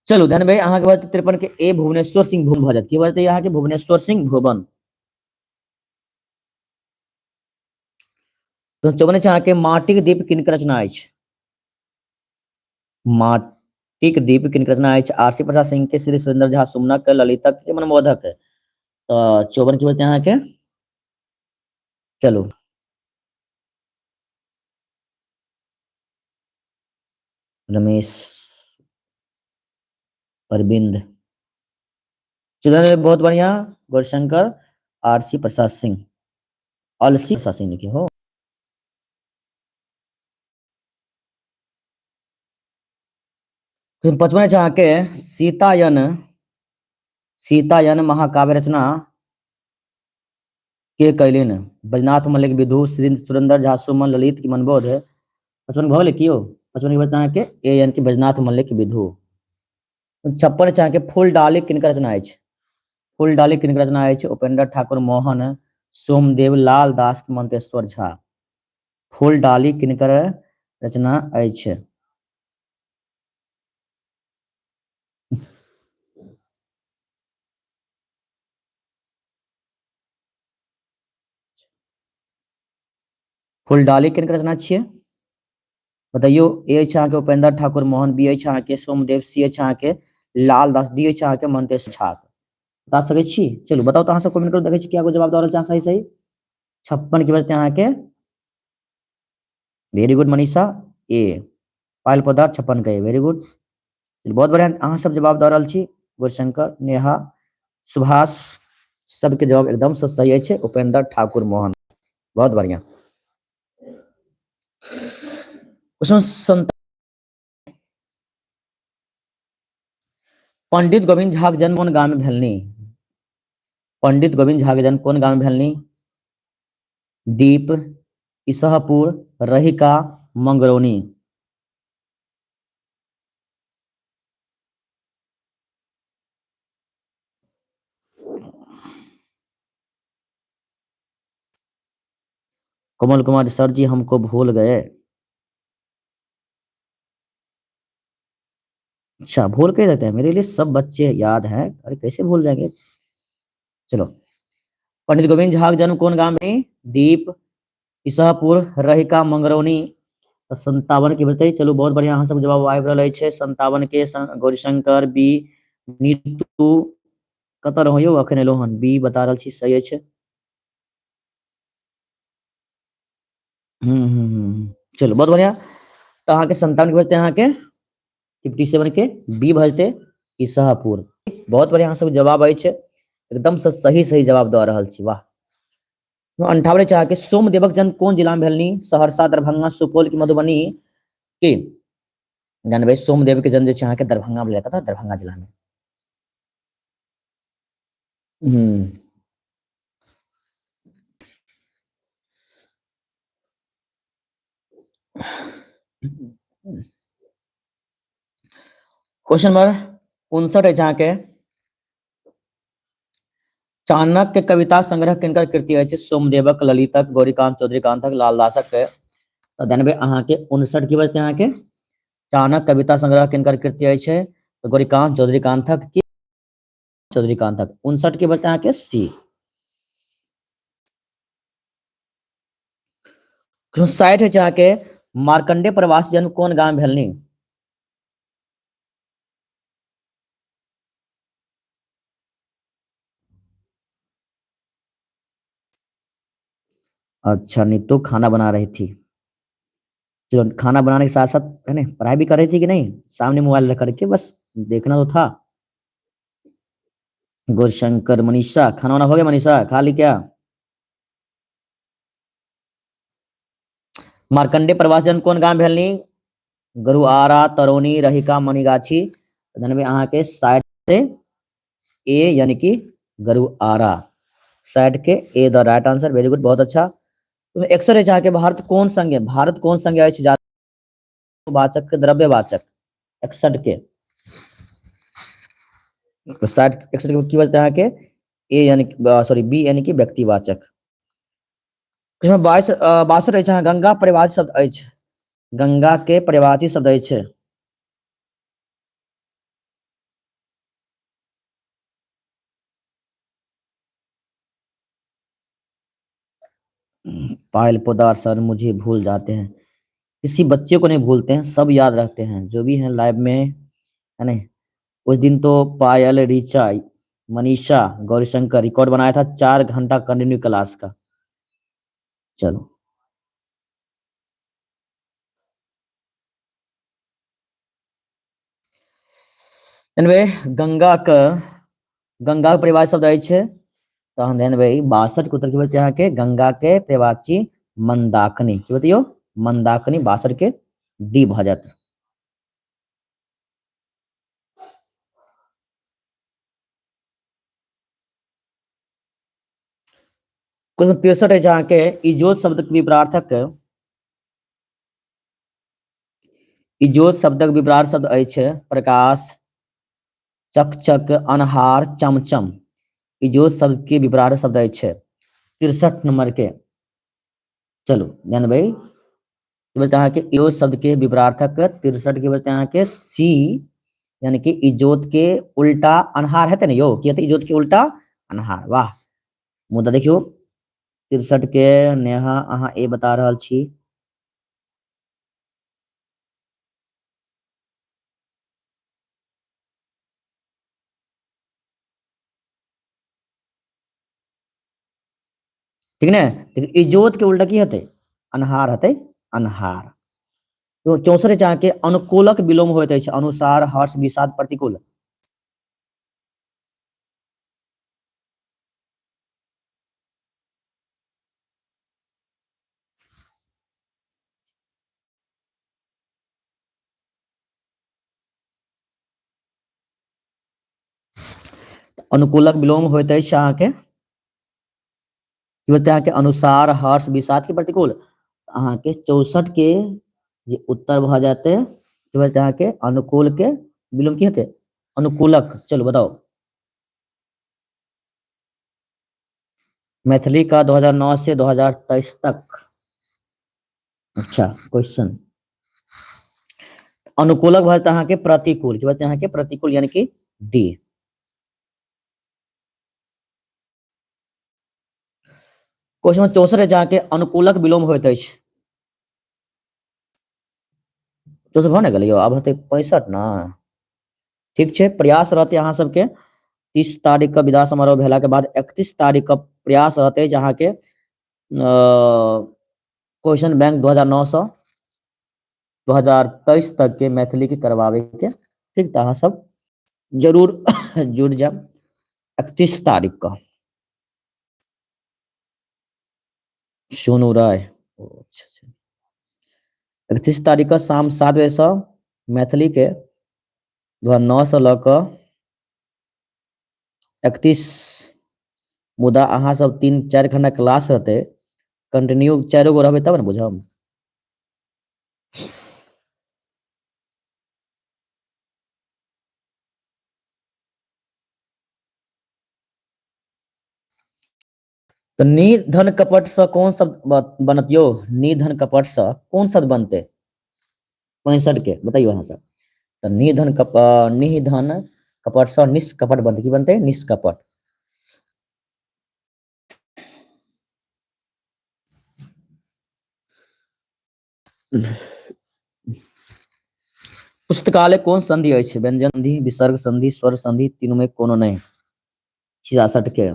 चलू ध्यान भाई अहाँ के बाद 53 के ए भुवनेश्वर सिंह भुवन भजत की बात है यहाँ के भुवनेश्वर सिंह भुवन। तो 54 अहाँ के माटिक दीप किनकर रचना अछि? माटिक दीप किनकर रचना अछि? आरसी प्रसाद सिंह के, श्री सुरेंद्र झा सुमनक, ललितक के, मनमोहक। तो 54 की बोलते हैं यहाँ के? चलो, रमेश, अरविंद, चलिए बहुत बढ़िया। गौरशंकर, आरसी प्रसाद सिंह, अलसी प्रसाद सिंह लिखे हो। फिर 55 चाह के सीतायन, सीतायन महाकाव्य रचना के कैलिन? बैजनाथ मल्लिक विधु, श्री सुरेंद्र झा सुमन, ललित की, मनबोध। 55 भऽ गेलै की हो? 55 की बता के ए यानी कि बैजनाथ मल्लिक विधु। 56 चाह के फूल डाली किनकर रचना अछि? फूल डाली किनकर रचना अछि? उपेंद्र ठाकुर मोहन, सोमदेव, लाल दास की, मंतेश्वर झा। फूल डाली किनकर रचना अछि? फूल डाली किनकर रचना छियै? बताइयो। ए अछि अहाँके उपेंद्र ठाकुर मोहन, बी अछि अहाँके सोमदेव, सी अछि अहाँके लाल दास, डी अछि अहाँके मंतेश झा। बता सकै छी? चलू बताओ तो अहाँ सब कमेंट करू, देखै छी क्या को जवाब दऽ रहल छै अहाँ सही सही। 56 की बजते अहाँ के? वेरी गुड मनीषा, ए पायल पदार्थ 56 के, वेरी गुड। बहुत बढ़िया अहाँ सब जवाब दऽ रहल छी। गौरशंकर, नेहा, सुभाष, सबके जवाब एकदम से सही अछि, उपेंद्र ठाकुर मोहन। बहुत बढ़िया। क्वेश्चन, पंडित गोविंद झा के जन्म कोन गाम में भेलनी? पंडित गोविंद झा के जन्म कोन गाम में भेलनी? दीप, इसहपुर, रहिका, मंगरौनी। कमल कुमार सर जी हमको भूल गए। अच्छा, भूल के देते हैं? मेरे लिए सब बच्चे याद हैं, अरे कैसे भूल जाएंगे। चलो, पंडित गोविंद झा के जन्म कौन गांव में? दीप, इसहपुर, रहिका, मंगरौनी। 57 के बताइए। चलो बहुत बढ़िया अहाँ सब जवाब आबि रहल अछि। 57 के गौरीशंकर, बी, नीतू, कतऽ रहौ यौ? अखन एलौ हन, बी बता रहल छी सही अछि। चलो बहुत बढ़िया। तो अहाँ के 57 के बजते अहाँ के 57 के बी भजते इसहापुर। बहुत बढ़िया अहाँ सब जवाब अछि, एकदम से सही सही जवाब दऽ रहल छी, वाह। 58 चाह के सोमदेवक जन्म कोन जिला में भेलनी? सहरसा, दरभंगा, सुपौल की, मधुबनी की? जानबै सोमदेव के जन्म जे छै अहाँ के दरभंगा में भेल था, दरभंगा जिला में। हम्म क्वेश्चन नंबर 59 है जहाँ के चाणक्य कविता संग्रह किनकर कृति अछि? सोमदेवक, ललितक, गौरीकांत चौधरीकांतक, लालदासक। तो जानबे अहाँ के 59 की बजते अहाँ के चाणक्य कविता संग्रह किनकर कृति अछि? तो गौरीकांत चौधरीकांतक की, चौधरीकांतक। 59 की बजते अहाँ के सी। 60 है जहाँ के मार्कंडे प्रवास जन्म कौन गांव में भेलनी? अच्छा, नहीं तो खाना बना रही थी। चलो, खाना बनाने के साथ साथ है ना पढ़ाई भी कर रही थी कि नहीं? सामने मोबाइल रख करके बस देखना तो था। गुरशंकर, मनीषा, खाना वाना हो गया? मनीषा खा ली क्या? मार्कंडे प्रवास जन्म कौन गांव में भेलनी? गरुआरा, तरौनी, रहिका, मनीगाछी। जानबे अहाँ के साइड से ए यानी कि गरुआरा, साइड के a the right answer, very good, बहुत अच्छा। तुम्हें एक्सरे चाह के भारत कौन संघ है? भारत कौन संघ है? वाचक के, द्रव्यवाचक। 61 के तो 61 के की बचता है के ए यानी सॉरी बी यानी कि व्यक्तिवाचक। 22 62 अछि अहाँ गंगा परिवाची शब्द अछि? गंगा के परिवाची शब्द अछि? पायल पौदार सर मुझे भूल जाते हैं। किसी बच्चे को नहीं भूलते हैं, सब याद रखते हैं जो भी हैं लाइव में, है नहीं। उस दिन तो पायल, ऋचा, मनीषा, गौरीशंकर रिकॉर्ड बनाया था 4 घंटा कंटिन्यू क्लास का। चलो, एनवे गंगा के परिवार शब्द अछि तहन एनवे 62 के उत्तर की बचे यहाँ के गंगा के प्रवाची मंदाकिनी की बतियो, मंदाकिनी 62 के डी भ जात। क्वेश्चन 63 है जहाँ के इजोत शब्द के विपरार्थक, इजोत शब्दक विपरार्थ शब्द अछि प्रकाश, चकचक, अनहार, चमचम। इजोत शब्द के विपरार्थ शब्द अछि 63 नंबर के। चलो ध्यान भाई, बोलते हैं कि इजोत शब्द के विपरार्थक 63 के बोलते हैं कि सी, यानी कि इजोत के उल्टा अनहार है ना यो, कि इजोत के उल्टा अनहार। वाह, मुद्दा देखियो 63 के नेहा अहाँ ए बता रहल छी। ठीक ने, लेकिन इजोत के उल्टा की हते, अनहार हते, अनहार। तो 64 जहाँ के अनुकूलक विलोम होइत अछि अनुसार, हर्ष, विषाद, प्रतिकूल। अनुकूलक विलोम होइत अछि अहाँ के की बोलते हैं कि अनुसार, हर्ष, विषाद, के प्रतिकूल। अहाँ के 64 के जे उत्तर भ जाते की बोलते हैं कि अनुकूल के विलोम की हते, अनुकूलक। चलो बताओ, मैथिली का 2009 से 2023 तक। अच्छा क्वेश्चन, अनुकूलक बोलते हैं कि प्रतिकूल, की बोलते हैं कि प्रतिकूल, यानी कि डी। क्वेश्चन 64 है जहाँ के अनुकूलक विलोम होइत अछि। 64 भ ने गेलियो, आब हेतै 65 ना। ठीक छै, प्रयास रहते अहाँ सबके 30 तारीख का विदा समारोह भेला के बाद 31 तारीख का प्रयास रहते जहाँ के क्वेश्चन बैंक 2009 से 2023 तक के मैथिली के करवावे के। ठीक, तो अहाँ सब जरूर जुड़ जाओ 31 तारीख का। सोनू राय, अच्छा अच्छा। 31 तारीख का शाम 7 बजे से मैथिली के 2009 से लऽ कऽ 31 मुदा अहाँ सब 3-4 घंटा क्लास रहते, कंटिन्यू 4 गो रहबै तब ने बुझब। तो निधन कपट से कौन शब्द बनत यो, निधन कपट से कौन शब्द बनते 65 के बताइयो अहाँ सब। तो निधन कपट से निष्कपट बनते, की बनते निष्कपट। पुस्तकालय कौन संधि अछि, व्यंजन संधि, विसर्ग संधि, स्वर संधि, तीनों में कोनो नहीं। 66 के।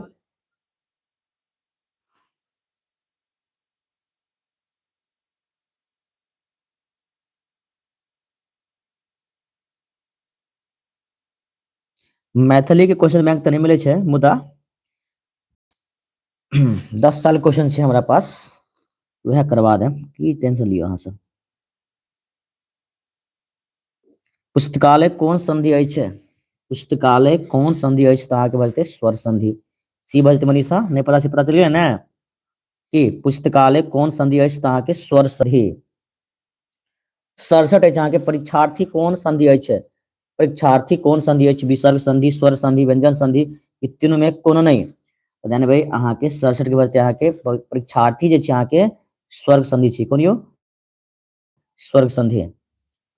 मैथिली के क्वेश्चन बैंक तो नहीं मिले छे, मुदा 10 साल क्वेश्चन छे हमारा पास, वह करवा दें, की टेंशन लियो अहाँ सब। पुस्तकालय कौन संधि अछि, पुस्तकालय कौन संधि अछि तो अहाँ के बजते स्वर संधि। सी बजते मनीषा, नहीं पता से पता चलिए ना कि पुस्तकालय कौन संधि अछि तो अहाँ के स्वर संधि। 67 है जहाँ के परीक्षार्थी कौन संधि अछि, परीक्षार्थी कौन संधि अछि, विसर्ग संधि, स्वर संधि, व्यंजन संधि, ई तीनों में कोनो नहीं। तो ध्यान भाई अहाँ के 67 के बजते अहाँ के परीक्षार्थी जे छै अहाँ के स्वर्ग संधि छी, कोन यो स्वर्ग संधि।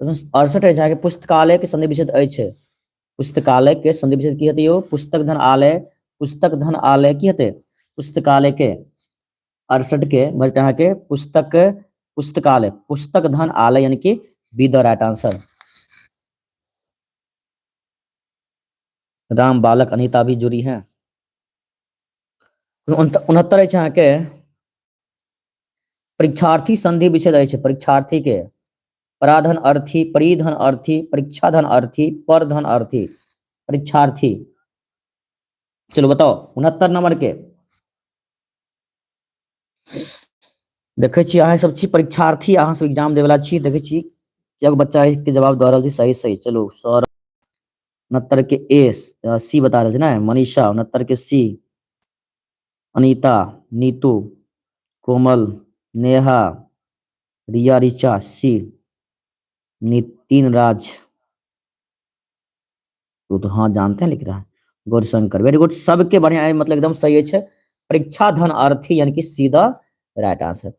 68 है जहाँ के पुस्तकालय के संधि विच्छेद अछि, पुस्तकालय के संधि विच्छेद की हेतै यो, पुस्तक धन आलय, पुस्तक धन आलय की हेतै पुस्तकालय के। 68 के बजते अहाँ के पुस्तक पुस्तकालय, पुस्तक धन आलय यानी कि be the right answer. Ram बालक अनीता भी जुड़ी है। 69 अछि अहाँके परीक्षार्थी संधि विच्छेद अछि परीक्षार्थी के पराधन अर्थी, परिधन अर्थी, परीक्षाधन अर्थी, परधन अर्थी, परीक्षार्थी। चलो बताओ 69 नंबर के देखे छी अहाँ सब छी परीक्षार्थी, अहाँ सब एग्जाम देवला छी, देखे छी क्या बच्चा के जवाब दे रहल छी सही सही। चलो सर 69 के ए सी बता रहे थे ना, मनीषा 69 के सी, अनीता, नीतू, कोमल, नेहा, रिया, ऋचा सी, नितिन राज तो हाँ जानते हैं लिख रहा है, गौरशंकर वेरी गुड, सबके बढ़िया है, मतलब एकदम सही है। परीक्षा धन अर्थी यानी कि सीधा राइट आंसर।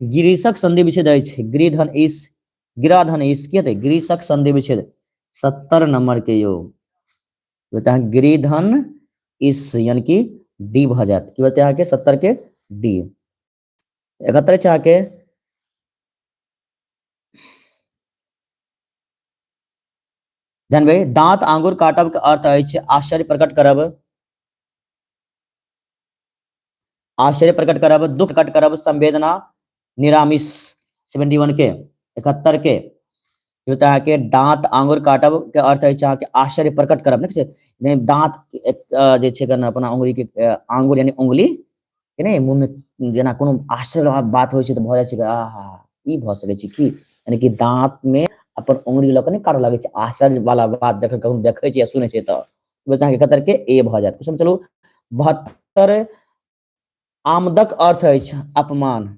गिरीशक संधि विच्छेद अछि गिरिधन इस, गिराधन इस के थे गिरीशक संधि विच्छेद 70 नंबर के योग बोलते हैं गिरिधन इस यानी कि डी भ जात की बोलते हैं के 70 के डी। 71 चाह के ध्यान भाई दांत आंगुर काटब के अर्थ अछि आश्चर्य प्रकट करब, आश्चर्य प्रकट करब, दुख प्रकट करब, संवेदना निरामिष 71 के। 71 के होता है कि दांत आंगुर काटब के अर्थ है चाह के आश्चर्य प्रकट करब नहीं दांत जे छै करना अपना उंगली के आंगुर यानी उंगली के नहीं मुंह में जेना कोनो आश्चर्य बात होइ छै त भ जाइ छै आहा ई भ सकै छै की यानी कि दांत में अपन उंगली ल के नहीं काटो लागे छै आश्चर्य वाला बात जखन कहूं देखे छै या सुने छै त बोलते हैं 71 के ए भ जात। क्वेश्चन चलो 72 आमदक अर्थ अछि अपमान,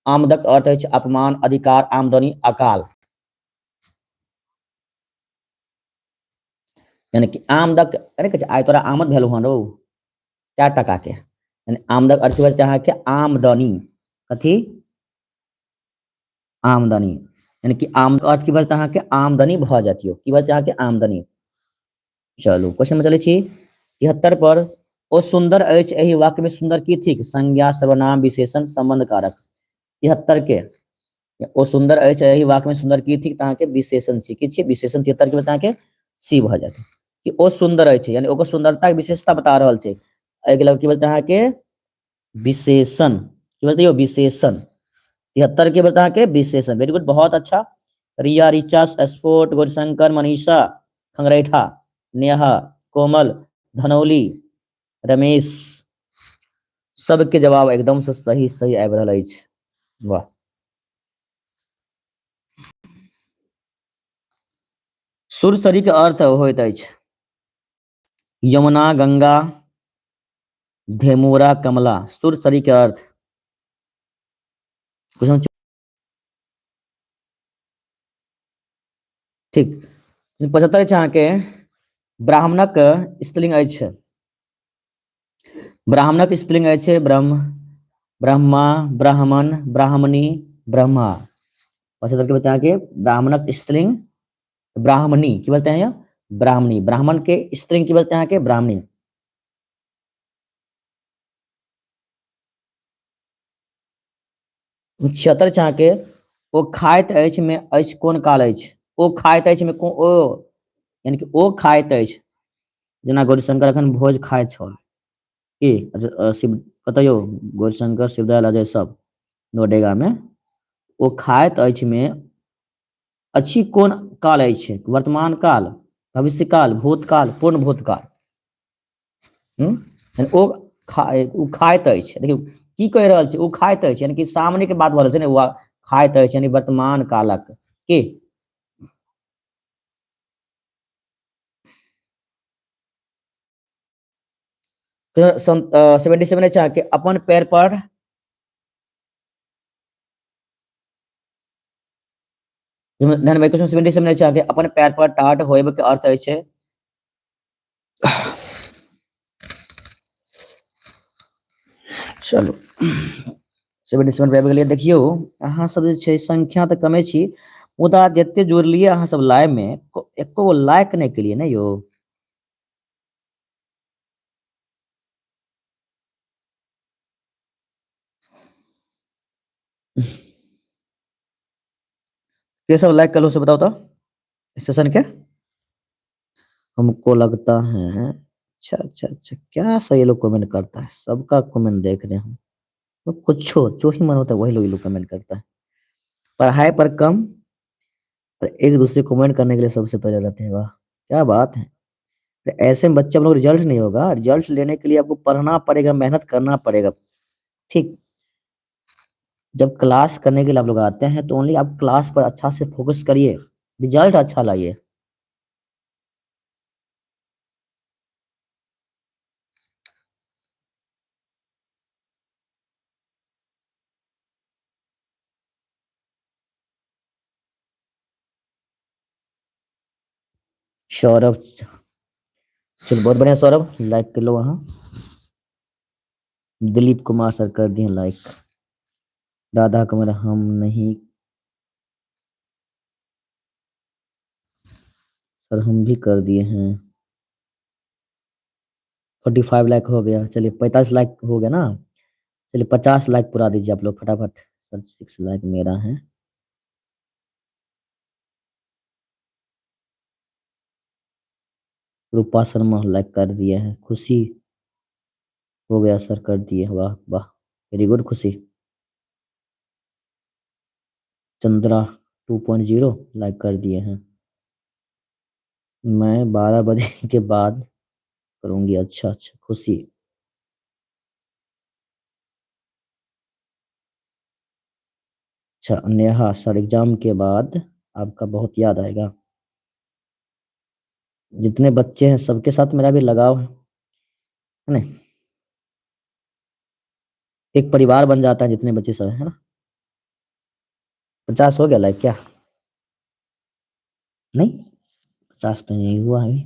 आमदक अर्थ अछि अपमान, अधिकार, आमदनी, अकाल यानी कि आमदक अरे कहे आय तोरा आमद भेलौ हन रौ 4 टका के यानी आमदक अर्थ बचते अहाँ के आमदनी, कथी आमदनी यानी कि आम अर्थ की बचते अहाँ के आमदनी भ जातियो की बचते अहाँ के आमदनी। चलो क्वेश्चन में चले छी 73 पर ओ सुंदर अछि एहि वाक्य में सुंदर की थिक संज्ञा सर्वनाम विशेषण संबंध कारक। 73 के ओ सुंदर अछि एहि वाक्य में सुंदर की थिक अहाँ के विशेषण छी की छी विशेषण 73 के बता के सी भ जाते कि ओ सुंदर अछि यानी ओकर सुंदरता के विशेषता बता रहल छै अगला की बोलते हैं के विशेषण की बोलते हो विशेषण 73 के बता के विशेषण वेरी गुड बहुत अच्छा। रिया, ऋचा, स्फोट, गौरशंकर, मनीषा, खंगरेठा, नेहा, कोमल, धनौली, रमेश सबके जवाब एकदम से सही सही आबि रहल अछि वाह। सुरसरी के अर्थ होइत अछि यमुना, गंगा, धेमुरा, कमला सुरसरी के अर्थ ठीक। 75 छै अहाँके ब्राह्मणक स्त्रीलिंग अछि ब्राह्मणक स्त्रीलिंग अछि ब्रह्म, ब्रह्मा, ब्राह्मण, ब्राह्मणी, ब्रह्मा। 75 के बताया कि ब्राह्मणक स्त्रीलिंग ब्राह्मणी की बोलते हैं ब्राह्मणी, ब्राह्मण के स्त्रीलिंग की बोलते हैं कि ब्राह्मणी। छिहत्तर चाह के ओ खाइत अछि में अछि कोन काल अछि ओ खाइत अछि में ओ यानी कि ओ खाइत अछि जेना गौरीशंकर अखन भोज खाइत छल की शिव कतयो गौरीशंकर शिवदयाल अजय सब नोडेगा में ओ खाइत अछि में अछि कोन काल अछि वर्तमान काल, भविष्य काल, भूतकाल, पूर्ण भूतकाल। ओ खाइत अछि देखियौ की कहि रहल छै ओ खाइत अछि यानी कि सामने के बात भ रहल छै ने ओ खाइत अछि यानी वर्तमान कालक की। तो 77 चाह के अपन पैर पर ध्यान में क्वेश्चन 77 चाह के अपन पैर पर ठाढ़ होएब के अर्थ अछि चलो 77 पे आबि गेलियै देखियौ अहाँ सब जे छै संख्या तऽ कमे छी मुदा जते जोड़लियै अहाँ सब लाइव में एको गो लाइक नहीं केलिए ने यौ। ये सब लाइक कर लो, से बताओ तो इस सेशन के। हमको लगता है अच्छा अच्छा अच्छा, क्या सही ये लोग कमेंट करता है, सबका कमेंट देख रहे हैं हम। तो कुछ जो ही मन होता है वही लोग ये लोग कमेंट करता है। पढ़ाई पर कम और एक दूसरे को कमेंट करने के लिए सबसे पहले रहते हैं, वाह क्या बात है। तो ऐसे में बच्चे हम लोग रिजल्ट नहीं होगा, रिजल्ट लेने के लिए आपको पढ़ना पड़ेगा, मेहनत करना पड़ेगा। ठीक। जब क्लास करने के लिए आप लोग आते हैं तो ओनली आप क्लास पर अच्छा से फोकस करिए, रिजल्ट अच्छा लाइए। सौरभ, चलो बहुत बढ़िया सौरभ, लाइक कर लो वहाँ। दिलीप कुमार सर कर दिए लाइक। राधा कुमार हम नहीं सर, हम भी कर दिए हैं। 45 लाख हो गया, चलिए 45 लाख हो गया ना। चलिए 50 लाख पूरा दीजिए आप लोग फटाफट। सर 6 लाख मेरा है। रूपा शर्मा लाइक कर दिए हैं। खुशी हो गया सर, कर दिए, वाह वाह, वेरी गुड खुशी। चंद्रा 2.0 लाइक कर दिए हैं। मैं 12 बजे के बाद करूंगी, अच्छा अच्छा खुशी। अच्छा नेहा सर, एग्जाम के बाद आपका बहुत याद आएगा। जितने बच्चे हैं सबके साथ मेरा भी लगाव है ना। एक परिवार बन जाता है जितने बच्चे सब है ना। 50 हो गया लाइक क्या? नहीं, 50 तो नहीं हुआ अभी।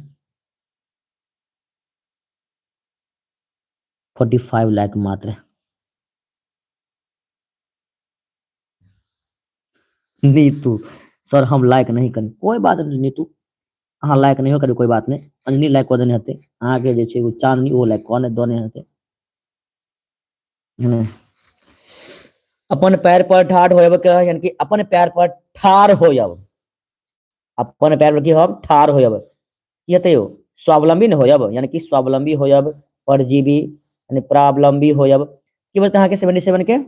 45 लाख मात्र। नीतू सर हम लाइक नहीं करें, कोई बात नहीं नीतू। अहाँ लाइक नहीं हो करी कोई बात नहीं। अंजनी लाइक कऽ देने हेतै, अहाँके जे छै एगो चांदनी ओ लाइक कऽ देने हेतै। है ना? अपन पैर पर ठाढ़ होयब के यानी कि अपन पैर पर ठाढ़ होयब। अपन पैर पर की होब? ठाढ़ होयब। की हेतै यौ? स्वावलंबी न होयब, यानी कि स्वावलंबी होयब, परजीवी यानी परावलंबी होयब। की बोलते अहाँके 77 के?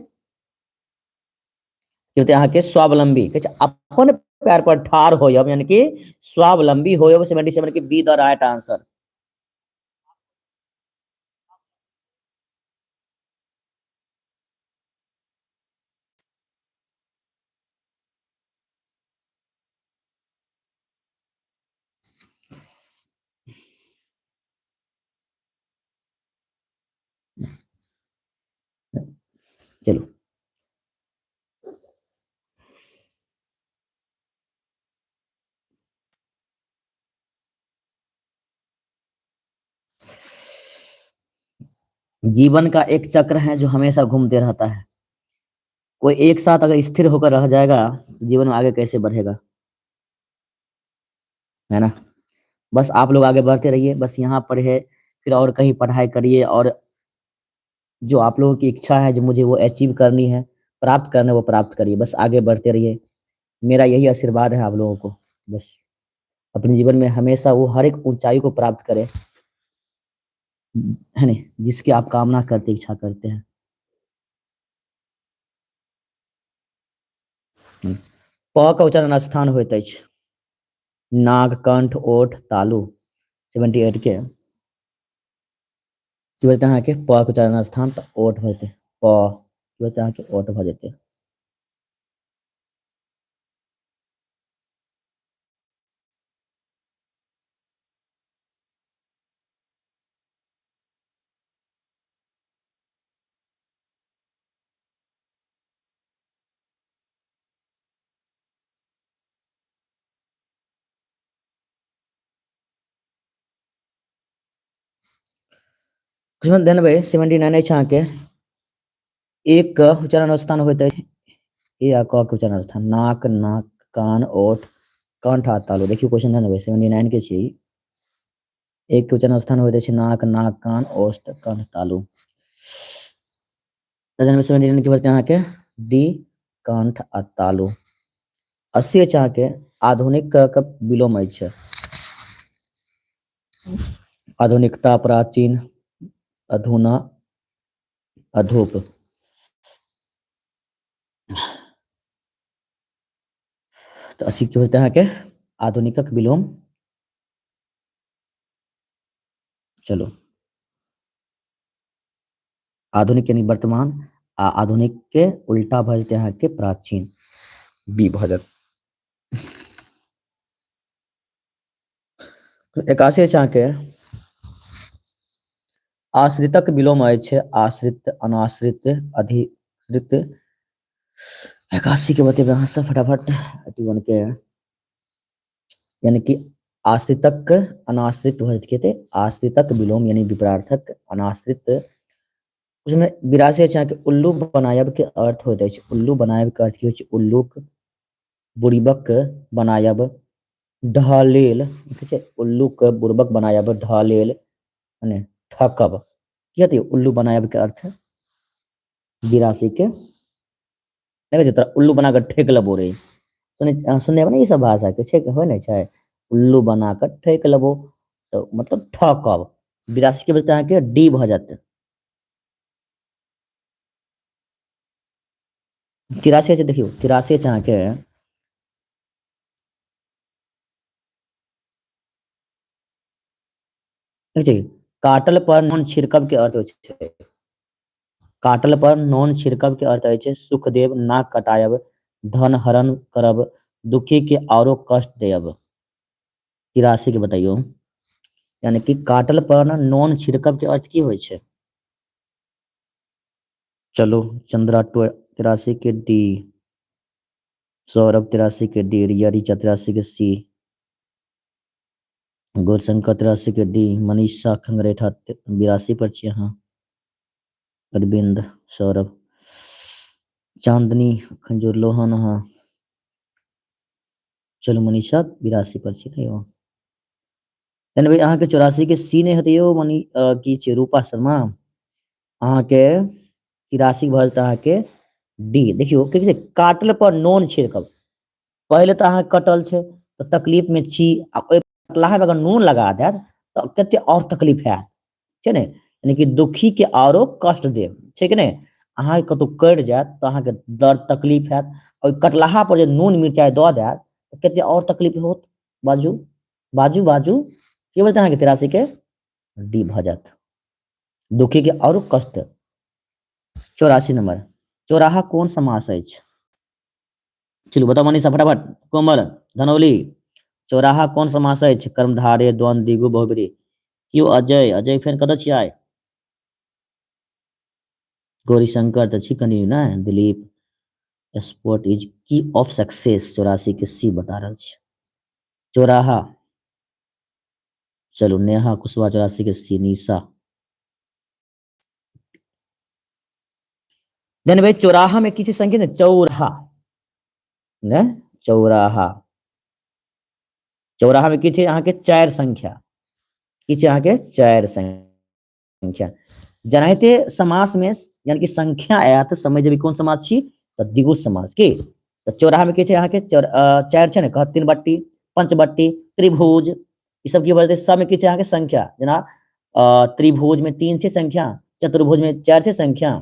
की होतै अहाँके स्वावलंबी, कहै छै अपन पैर पर ठाढ़ होयब यानी कि स्वावलंबी होयब। 77 के बी द राइट आंसर। चलो जीवन का एक चक्र है जो हमेशा घूमते रहता है। कोई एक साथ अगर स्थिर होकर रह जाएगा तो जीवन में आगे कैसे बढ़ेगा, है ना। बस आप लोग आगे बढ़ते रहिए, बस यहाँ पर है, फिर और कहीं पढ़ाई करिए, और जो आप लोगों की इच्छा है जो मुझे वो अचीव करनी है, प्राप्त करना है, वो प्राप्त करिए, बस आगे बढ़ते रहिए। मेरा यही आशीर्वाद है आप लोगों को। बस अपने जीवन में हमेशा वो हर एक ऊंचाई को प्राप्त करें, है ना, जिसकी आप कामना करते इच्छा करते हैं। प का उच्चारण स्थान होइत अछि। नाक, कंठ, ओठ, तालु। 78 के की बोलते हैं कि प के उच्चारण स्थान तो ओठ होते, प की बोलते हैं कि ओठ भ जेते। कुछ देनबे 79 अछि अहाँके। एक का उच्चारण स्थान होइत अछि। ए आ क के उच्चारण स्थान नाक, नाक, कान, ओठ, कंठ आ तालु। देखियो क्वेश्चन देनबे 79 के छी। एक के उच्चारण स्थान होइत अछि नाक, नाक, कान, ओष्ठ, कंठ, तालु। 79 की बोलते हैं अहाँके डी कंठ आ तालु। 80 अछि अहाँके आधुनिक के विलोम अछि। आधुनिकता, प्राचीन, अधुना, अधूप। तो 80 की होते हैं अहाँके आधुनिकक विलोम। चलो, आधुनिक यानी वर्तमान आ आधुनिक के उल्टा भऽ जेतै अहाँके प्राचीन, बी भऽ जायत। तो 81 अछि अहाँके आश्रितक विलोम अछि आश्रित, अनाश्रित, अधिश्रित। 81 के बतेबै अहाँ सब फटाफट 81 के, यानी कि आश्रितक अनाश्रित भऽ जेतै, आश्रितक विलोम यानी विपरार्थक अनाश्रित। उसमें 82 अछि अहाँके उल्लू बनायब के अर्थ होइत अछि। उल्लू बनायब के अर्थ की होइ छै? उल्लूक, बुड़बक बनायब, ढलेल, ठीक छै, उल्लूक बुड़बक बनायब, ढलेल मने ठकब। की हेतै उल्लू बनायब के अर्थ? 82 के देखै छै तोरा उल्लू बना कऽ ठेक लेबो रे, सुनने ने ई सब भाषा के छै, होइ नहि छै उल्लू बना कऽ ठेक लेबो, तो मतलब ठकब। 82 के बचतै अहाँके डी भऽ जायत। 83 छै, देखियौ 83 छै अहाँके ठीक छै, काटल पर नोन छिड़कब के अर्थ होइ छै। काटल पर नोन छिड़कब के अर्थ होइ छै सुख देव, नाक कटायब, धन हरण करब, दुखी के औरो कष्ट देब। 83 के बताइयो, यानी कि काटल पर ना नोन छिड़कब के अर्थ की होइ छै? चलो चंद्रा 83 के डी, सौरभ 83 के डी, रिया ऋचा 83 के सी, गौरशंकर 83 के डी, मनीषा खंगरेठा 82 पर छियै अहाँ, अरविंद, सौरभ, चांदनी खंजूर लोहन अहाँ, चलो मनीषा 82 पर छी यौ। यानी भाई अहाँके 84 के सी नहीं हेतै यौ, मनी की छै रूपा शर्मा। अहाँके 83 भऽ जेतै अहाँके डी। देखियौ की छै, काटल पर नोन छिड़कब, पहले तऽ अहाँ कटल छै तऽ तकलीफ में छी, आ ओहि कटलाहा में अगर नून लगा देत तऽ कते और तकलीफ हैत, छै ने, यानी कि दुखी के औरो कष्ट देब, छै कि नहीं। अहाँ कतौ कटि जायत तऽ अहाँके दर्द तकलीफ हैत, और कटलाहा पर जे नून मिरचाई दऽ देत तऽ कते और तकलीफ होत। बाजू बाजू बाजू, की बोलते अहाँके 83 के डी भऽ जायत, दुखी के और कष्ट। 84 नंबर, चौराहा कोन समास अछि? चलू बताओ मनीषा फटाफट। कोमल, धनौली, चौराहा कोन समास अछि? कर्मधारय, द्वंद्व, द्विगु, बहुब्रीहि। क्यों अजय, अजय फेर कतऽ छियै आइ? गौरीशंकर तऽ छी कनि ने, दिलीप, स्पोर्ट इज की ऑफ सक्सेस, 84 के सी बता रहल छी। चौराहा, चलो नेहा कुशवाहा 84 के सी, निशा। देन भाई चौराहा में किसी संख्या ने, चौराहा ने, चौराहा, चौराहा में की छै अहाँके 4 संख्या, की छै अहाँके 4 संख्या। जनाहिते समास में यानी कि संख्या आयत समय जब कोन समास छी तऽ द्विगु समास की। तऽ चौराहा में की छै अहाँके 4 छै ने, कहत 3 बट्टी, 5 बट्टी, त्रिभुज, ई सब की बोलते सब में की छै अहाँके संख्या, जेना त्रिभुज में 3 छै संख्या, चतुर्भुज में 4 छै संख्या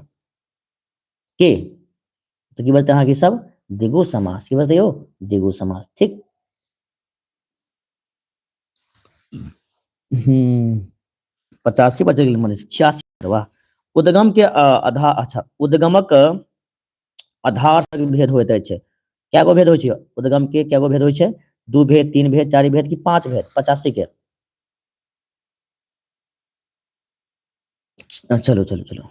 के, तो की बोलते हैं अहाँके सब द्विगु समास, की बोलते हो द्विगु समास, ठीक। 85 बचे गेल मनीष, 86, वाह। उद्गम के आधार, अच्छा उद्गमक आधार से भेद होइत अछि, कै गो भेद होइ छै उद्गम के, कै गो भेद होइ छै? 2 भेद, 3 भेद, 4 भेद कि 5 भेद? 85 के चलो चलो चलो,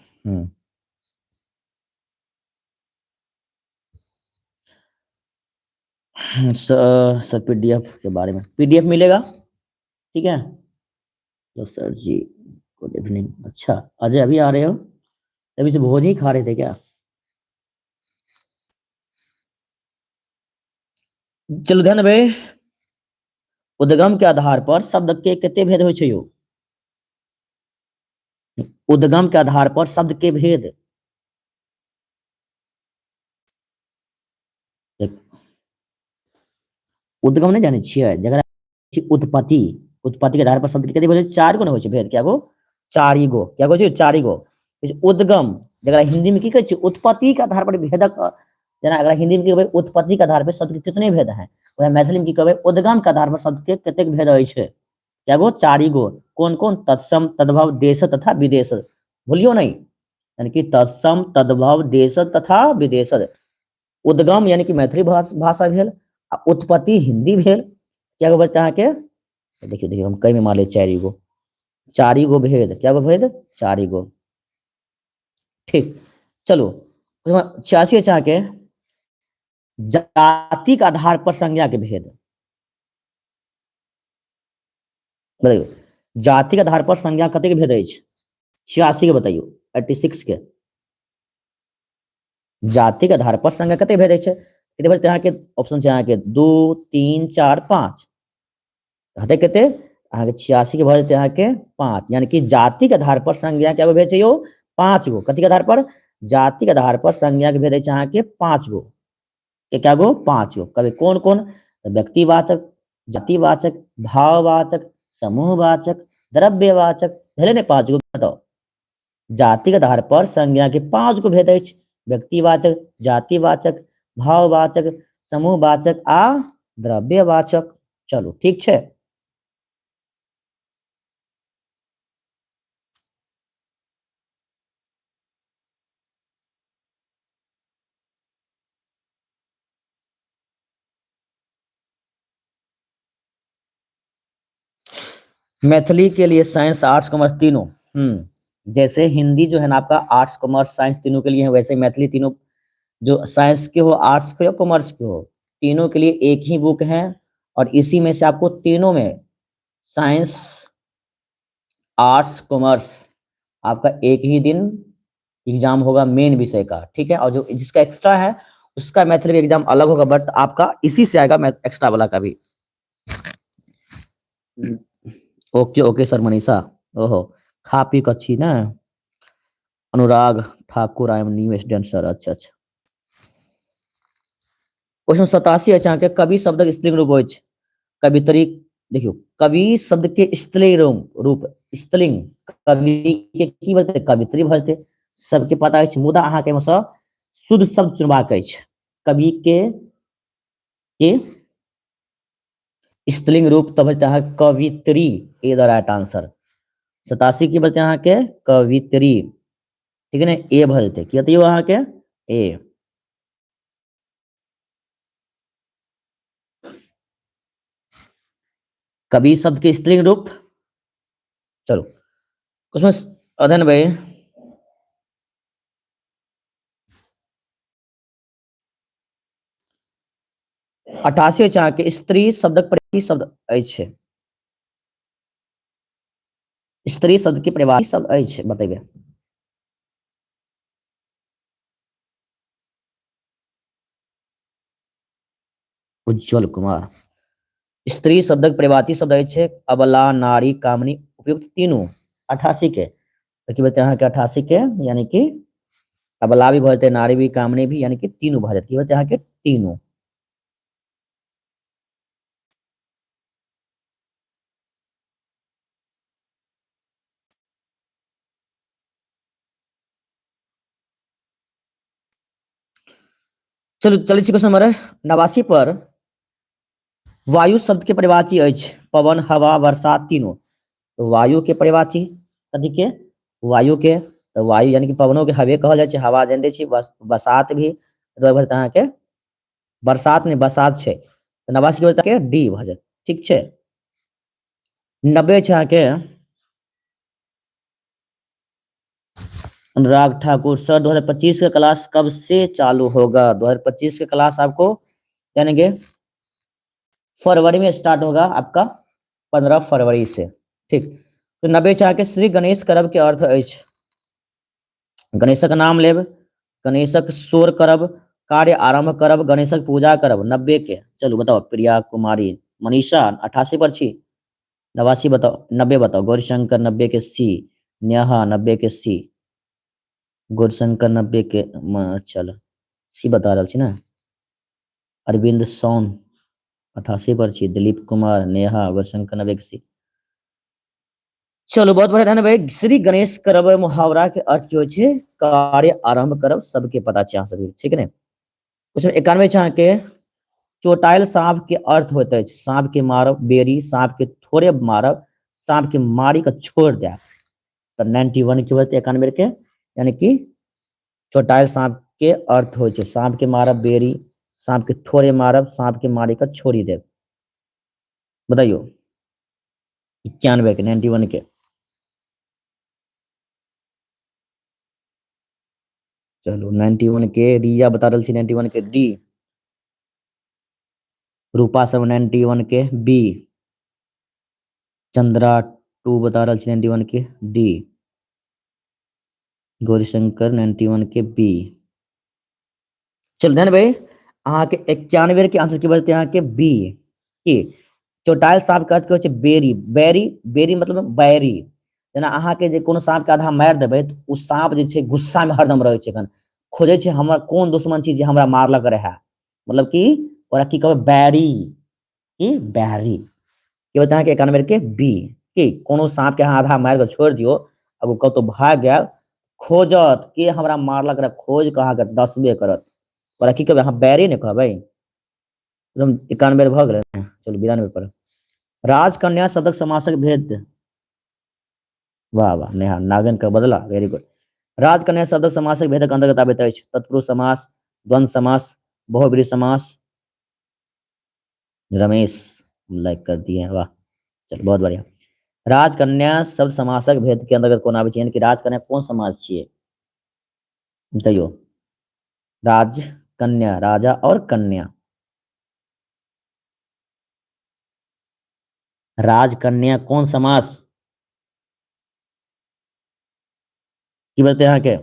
सर पीडीएफ के बारे में, पीडीएफ मिलेगा, ठीक है। तो सर जी गुड इवनिंग, अच्छा अजय अभी आ रहे हो? अभी से भोज ही खा रहे थे क्या? चलो ध्यान भाई, उद्गम के आधार पर शब्द के कते भेद होइ छै यौ? उद्गम के आधार पर शब्द के भेद, उद्गम नहीं जाने छियै, जकरा उत्पत्ति, उत्पत्ति के आधार पर शब्द कते बोले चार गो न होइ छै भेद, क्या गो चारि गो, क्या गो छै चारि गो। उद्गम जकरा हिंदी में की कहै छै उत्पत्ति के आधार पर भेदक, जेना अगर हिंदी में की कहबै उत्पत्ति के आधार पर शब्द के कितने भेद हैं, वह मैथिली में की कहबै उद्गम के आधार पर शब्द के कतेक भेद अछि, क्या गो चारि गो। कौन कौन, तत्सम तद्भव देश तथा विदेश, भूलियो नहीं, यानी कि तत्सम तद्भव देश तथा विदेश। उद्गम यानी कि मैथिली भाषा भेल, आ उत्पत्ति हिंदी भेल, क्या गो बच्चा के देखिए देखिए हम कई में मान ले चारि गो भेद, क्या गो भेद चारि गो। ठीक, चलो 86 चाह के जाति के आधार पर संज्ञा के भेद बताइयो, जाति के आधार पर संज्ञा कते के भेद अछि 86 के बताइयो, 86 के जाति के आधार पर संज्ञा कते भेद अछि, कते भेद अहाँ के ऑप्शन छै अहाँ के 2 3 4 5, हते कते अहाँ के 86 के भऽ जेतै अहाँ के 5, यानी कि जाति के आधार पर संज्ञा क्या गो भेद छै यो 5 गो, कथि के आधार पर जाति के आधार पर संज्ञा के भेद अछि अहाँ के 5 गो, के क्या गो 5 गो। कभी कौन कौन, व्यक्तिवाचक, जातिवाचक, भाववाचक, समूहवाचक, द्रव्यवाचक, भेले ने 5 गो, बताओ। जाति के आधार पर संज्ञा के 5 गो भेद अछि, व्यक्तिवाचक, जातिवाचक, भाववाचक, समूहवाचक आ द्रव्यवाचक। चलो ठीक छै। मैथिली के लिए साइंस आर्ट्स कॉमर्स तीनों, जैसे हिंदी जो है ना आपका आर्ट्स कॉमर्स साइंस तीनों के लिए है, वैसे मैथिली तीनों, जो साइंस के हो, आर्ट्स के हो, कॉमर्स के हो, तीनों के लिए एक ही बुक है। और इसी में से आपको तीनों में साइंस आर्ट्स कॉमर्स आपका एक ही दिन एग्जाम होगा मेन विषय का, ठीक है। और जो जिसका एक्स्ट्रा है उसका मैथिली एग्जाम अलग होगा, बट आपका इसी से आएगा एक्स्ट्रा वाला का भी। ओके ओके सर मनीषा, ओहो खा पी के छी ना, Anurag Thakur I am new student sir, अच्छा अच्छा। क्वेश्चन 87 है अहाँ के, कवि शब्दक स्त्रीलिंग रूप अछि कवित्री, देखियो कवि शब्द के स्त्रीलिंग रूप, स्त्रीलिंग कवि के की बोलते कवित्री भजते, सबके पता है, मुदा अहाँ के में शुद्ध शब्द चुनबाक अछि, कवि के स्त्रीलिंग रूप तब है कवित्री, ए द राइट आंसर। 87 की बोलते हैं के कवित्री, ठीक है ना, ए भजते की होती है अहाँ के ए। कवि शब्द के स्त्रीलिंग रूप, चलो उसमें अध्ययन भाई 88 चाह के स्त्री शब्दक परिवाची शब्द अछि, स्त्री शब्द के परिवाची शब्द अछि बतेबे। उज्जवल कुमार, स्त्री शब्दक परिवाची शब्द अछि अबला, नारी, कामनी, उपयुक्त तीनों 88 के, तो की बोलते हैं 88 के, यानी कि अबला भी भजते, नारी भी, कामनी भी, यानी कि तीनों भजते, की बोलते हैं तीनों। चलो चलिए क्वेश्चन नंबर 89 पर, वायु शब्द के परिवाची अछि पवन, हवा, वर्षा तीनों, तो वायु के परिवाची कथी के वायु के, तो वायु यानी कि पवनों के हवे कहल जाय छै, हवा जान छी, बसात भी अहाँ के बरसात नहीं बसात छै, तो 89 के डी भ जायत, ठीक छै। 90 छै अहाँ के अनुराग ठाकुर, सर 2025 का क्लास कब से चालू होगा, 2025 का क्लास आपको यानी कि फरवरी में स्टार्ट होगा आपका, 15 फरवरी से, ठीक। तो 90 चाह के श्री गणेश करब के अर्थ अछि, गणेशक नाम लेब, गणेशक शोर करब, कार्य आरंभ करब, गणेशक पूजा करब। 90 के चलो बताओ, प्रिया कुमारी, मनीषा 88 पर छी, 89 बताओ, 90 बताओ, गौरीशंकर 90 के सी, नेहा 90 के सी, गौरीशंकर 90 के चल सी बता रहा छी ना, अरविंद सोन 88 पर छी। दिलीप कुमार, नेहा, गौरशंकर 91। चलो बहुत बढ़िया। भाई श्री गणेश करब मुहावरा के अर्थ की होय छै? कार्य आरंभ करब, सबके पता छै अहाँ सबके, ठीक है। क्वेश्चन 91 छै अहाँ के, चोटाइल सांप के अर्थ होते अछि सांप के मारब, बेरी सांप के थोड़े मारब, सांप के मारी के छोड़ दे। तो 91 की होते 91 के, यानी कि चोटाइल सांप के अर्थ हो सांप के मारब बेरी, सांप के थोड़े मारब, सांप के मारी का छोड़ी देव। बताइयो 91 के, 91 के। चलो 91 के रिया बता रही 91 के डी, रूपा सब 91 के बी, चंद्रा 2 बता रही 91 के डी, गौरीशंकर 91 के बी। चल ध्यान भाई अहाँ के 91 के आंसर की बचते अहाँ के बी की चोटाइल सांप के अर्थ की बेरी, बेरी बेरी मतलब बैरी। जेना अहाँ के जे कोनो सांप के आधा मारि देबै तऽ उ सांप जे छै गुस्सा में हरदम रहै छै, एखन खोजै छै हमरा कोन दुश्मन छी जे हमरा मारलक रहे, मतलब कि ओकरा की कहबै बैरी, की बैरी। की बता के 91 के बी की कोनो सांप के अहाँ आधा मारि के छोड़ दियो, अब उ कतौ भाग गेल, खोजत के हमरा मारलक रहे, खोज के अहाँ के दसबे करत, ओकरा की कहबै अहाँ बैरी ने कहबै। एकदम 91 भऽ गेलै। चलो 92 पर, राजकन्या शब्दक समासक भेद। वाह वाह नेहा, नागन का बदला, वेरी गुड। राजकन्या शब्दक समासक भेदक अंतर्गत आबैत अछि तत्पुरुष समास, द्वंद्व समास, बहुब्रीहि समास। रमेश लाइक कर दिए, वाह चलो बहुत बढ़िया। राजकन्या शब्द समासक भेद के अंतर्गत कोन आबै छै, यानी कि राजकन्या कोन समास छियै बताइयो। राज कन्या, राजा और कन्या, राजकन्या कोन समास की बोलते हैं यहाँ के?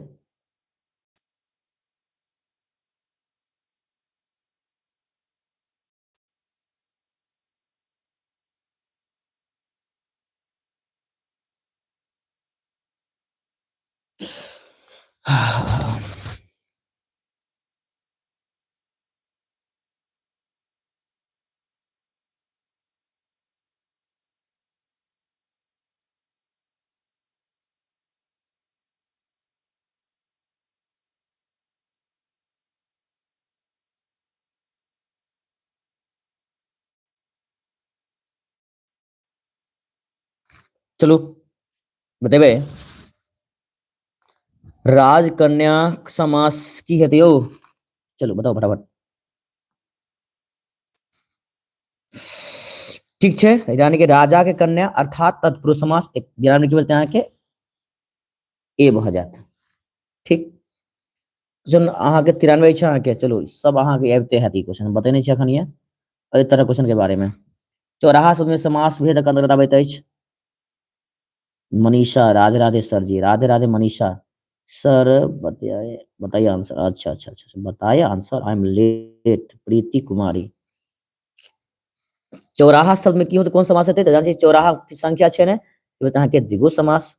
चलो बतेबे राजकन्या समास की हेतै यौ, चलो बताओ फटाफट। ठीक छै, यानी कि राजा के कन्या अर्थात तत्पुरुष समास यानी कि बोलते हैं कि ए भऽ जायत। ठीक क्वेश्चन अहाँ के 93 छै अहाँ के, चलो सब अहाँ के आबिते हैत, ई क्वेश्चन बतेने छी अखन ये एहि तरह क्वेश्चन के बारे में। चौराहा शब्द में समास भेदक अंतर्गत आबैत अछि मनीषा, राधे राधे सर जी, राधे राधे मनीषा सर, बताइए बताइए आंसर। अच्छा अच्छा अच्छा बताइए आंसर, आई एम लेट, प्रीति कुमारी। चौराहा शब्द में की होते कोन समास हेतै तऽ जानै छियै चौराहा की संख्या छै ने, ई होतै अहाँके द्विगु समास।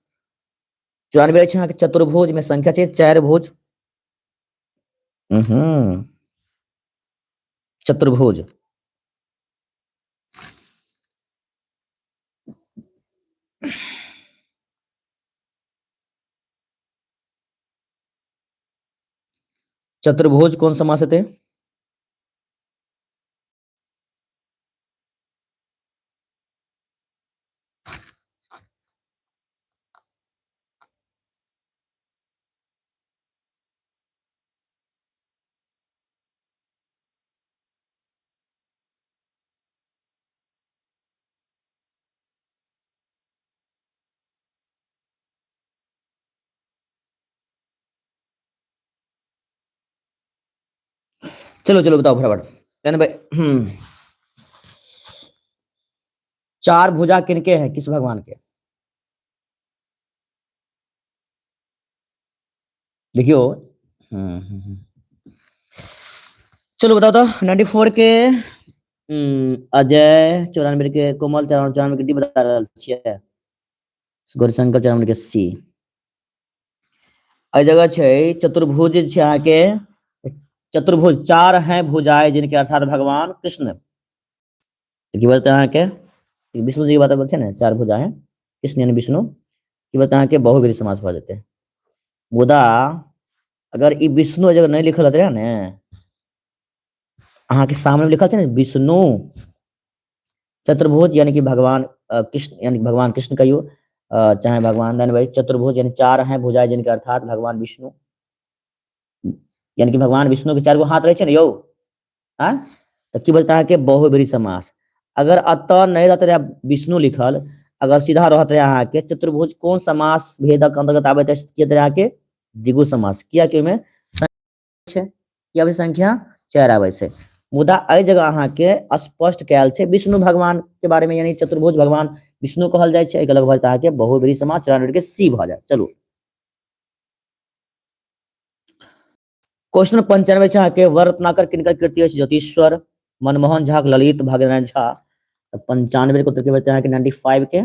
94 छै अहाँके चतुर्भुज में संख्या छै 4 भुज। चतुर्भुज। चतुर्भुज कौन समास हेतै? चलो चलो बताओ फटाफट। यानी भाई 4 भुजा किनके हैं, किस भगवान के? देखियो चलो बताओ तो 94 के अजय, 94 के कोमल, 94 के डी बता रहल छियै, गौरीशंकर 94 के सी। एहि जगह छै चतुर्भुज छै अहाँ के, चतुर्भुज 4 हैं भुजाएं जिनके अर्थात भगवान कृष्ण। तो की बोलते हैं के विष्णु जी की बात बोलते हैं ना, चार भुजा है कृष्ण यानी विष्णु, की बोलते हैं के बहुवीर समास भर देते हैं। मुदा अगर ई विष्णु जगह नहीं लिखल रहते ने, अहाँ के सामने लिखल है ना विष्णु चतुर्भुज यानी कि भगवान कृष्ण यानी कि भगवान कृष्ण कहियो, चाहे भगवान धन भाई चतुर्भुज यानी चार हैं भुजाएं जिनके अर्थात भगवान विष्णु, यानी कि भगवान विष्णु के चार गो हाथ रहे छे ना यो। हाँ, तो की बोलता है कि बहुब्रीहि समास। अगर अतः नहीं रहते रहे विष्णु लिखल, अगर सीधा रहते रहे अहाँ के चतुर्भुज कोन समास भेदक अंतर्गत आबे किया तरह के द्विगु समास, किया कि में संख्या संख्या चार आवे से। मुदा अ जगह अहाँ के स्पष्ट कयल छे विष्णु भगवान के बारे में, यानी चतुर्भुज भगवान विष्णु कहल जाय छे, एक अलग भजता है के बहुब्रीहि समास 94 के सी भ जाए। चलू क्वेश्चन 95 छे के वर रत्नाकर किनकर कृति है? ज्योतिश्वर, मनमोहन झा, ललित, भाग्यनारायण झा। 95 को उत्तर बताया कि 95 के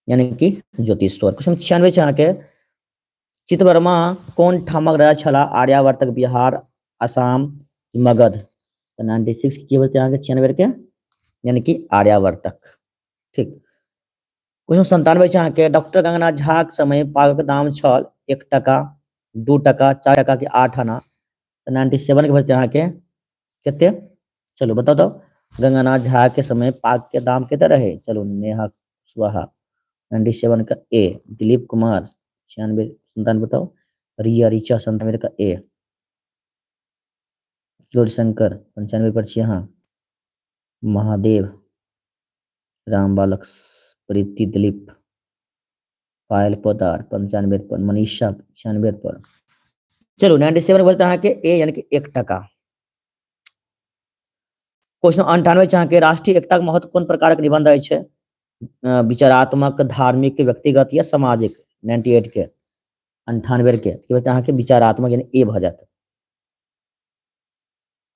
यानी कि ज्योतिश्वर। क्वेश्चन 96 छे के चितवर्मा कौन ठामक राजा छला? आर्यावर्तक, बिहार, असम, मगध। तो 96 की बताया कि 96 के यानी कि आर्यावर्तक। ठीक। क्वेश्चन 97 छे के डॉक्टर गंगानाथ झा के समय पागक दाम छल 1 टका, 2 टका, 4 टका के 8 आना। 97 के बचते यहाँ के कितने? चलो बताओ तो। गंगानाथ झा के समय पाग के दाम कितने रहे? चलो नेहा स्वाहा। 97 का ए। दिलीप कुमार 96 संतान बताओ। रिया रिचा 97 का ए। शंकर 95 पर यहाँ। महादेव, राम बालक, प्रीति, दिलीप, पायल पोदार 95 पर, मनीषा 96 पर। चलो 97 बोलते हैं कि ए यानी कि 1 टका। क्वेश्चन 98 चाह के राष्ट्रीय एकता के महत्व कौन प्रकार के निबंध है? विचारात्मक, धार्मिक, व्यक्तिगत या सामाजिक। 98 के 98 के बोलते हैं कि विचारात्मक यानी ए भ जाता।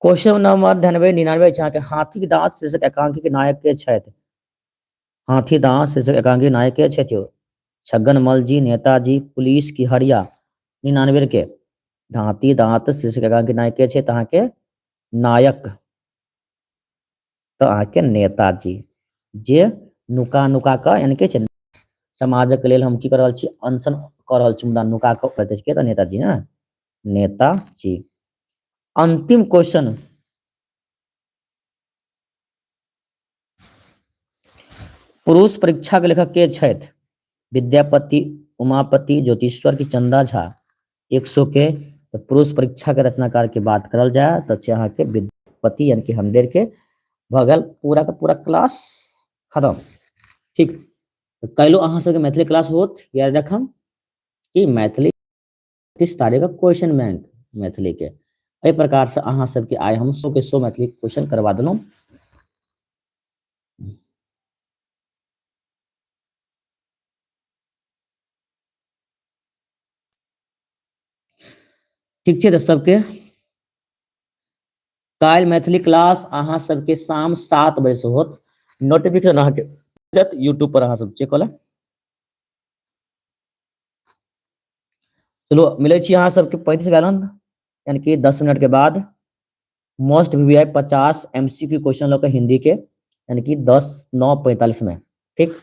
क्वेश्चन नंबर 99 चाह के हाथी दांत शीर्षक एकांकी के नायक के छथि? हाथी दांत शीर्षक एकांकी नायक के छथि? छगन मल जी, नेताजी, पुलिस की हरिया। 99 के हाथी दांत शीर्षक एकांकी नायक के छे तहाँ के नायक, तो अहाँ के नेताजी जे नुका नुका का यानी के छे समाजक लेल हम की कर रहल छी अनशन कर रहल छी मुदा नुका के कहते के तो नेताजी ना, नेताजी। अंतिम क्वेश्चन पुरुष परीक्षा के लेखक के छथि? विद्यापति, उमापति, ज्योतिश्वर की चंदा झा। 100 के तो पुरुष परीक्षा के रचनाकार की बात करल जाए तो अहाँ के विद्यापति यानी कि 100 के भगल पूरा का पूरा क्लास खत्म। ठीक, तो कल अहाँ सबके मैथिली क्लास होत, याद रखम कि मैथिली 30 तारीख का क्वेश्चन बैंक मैथिली के एहि प्रकार से अहाँ सबके आय हम 100 के 100 मैथिली क्वेश्चन करवा देलहुं। ठीक है, तो सबके कल मैथिली क्लास अहाँ सबके शाम 7 बजे से होत। नोटिफिकेशन अहाँ के यूट्यूब पर अहाँ सब चेक कला। चलो मिले छी अहाँ सबके 35 बैलन यानी कि 10 मिनट के बाद। मोस्ट वीवीआई 50 एमसीक्यू क्वेश्चन लोग हिंदी के यानी कि 10-9-45 में। ठीक,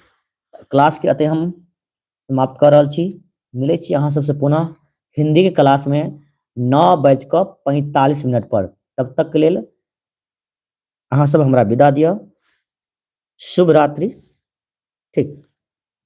क्लास के अते हम समाप्त कर रहा छी। मिले छी अहाँ सबसे पुनः हिंदी के क्लास में 9:45 पर। तब तक के लेल अहाँ सब हमरा विदा दिया। शुभ रात्रि। ठीक।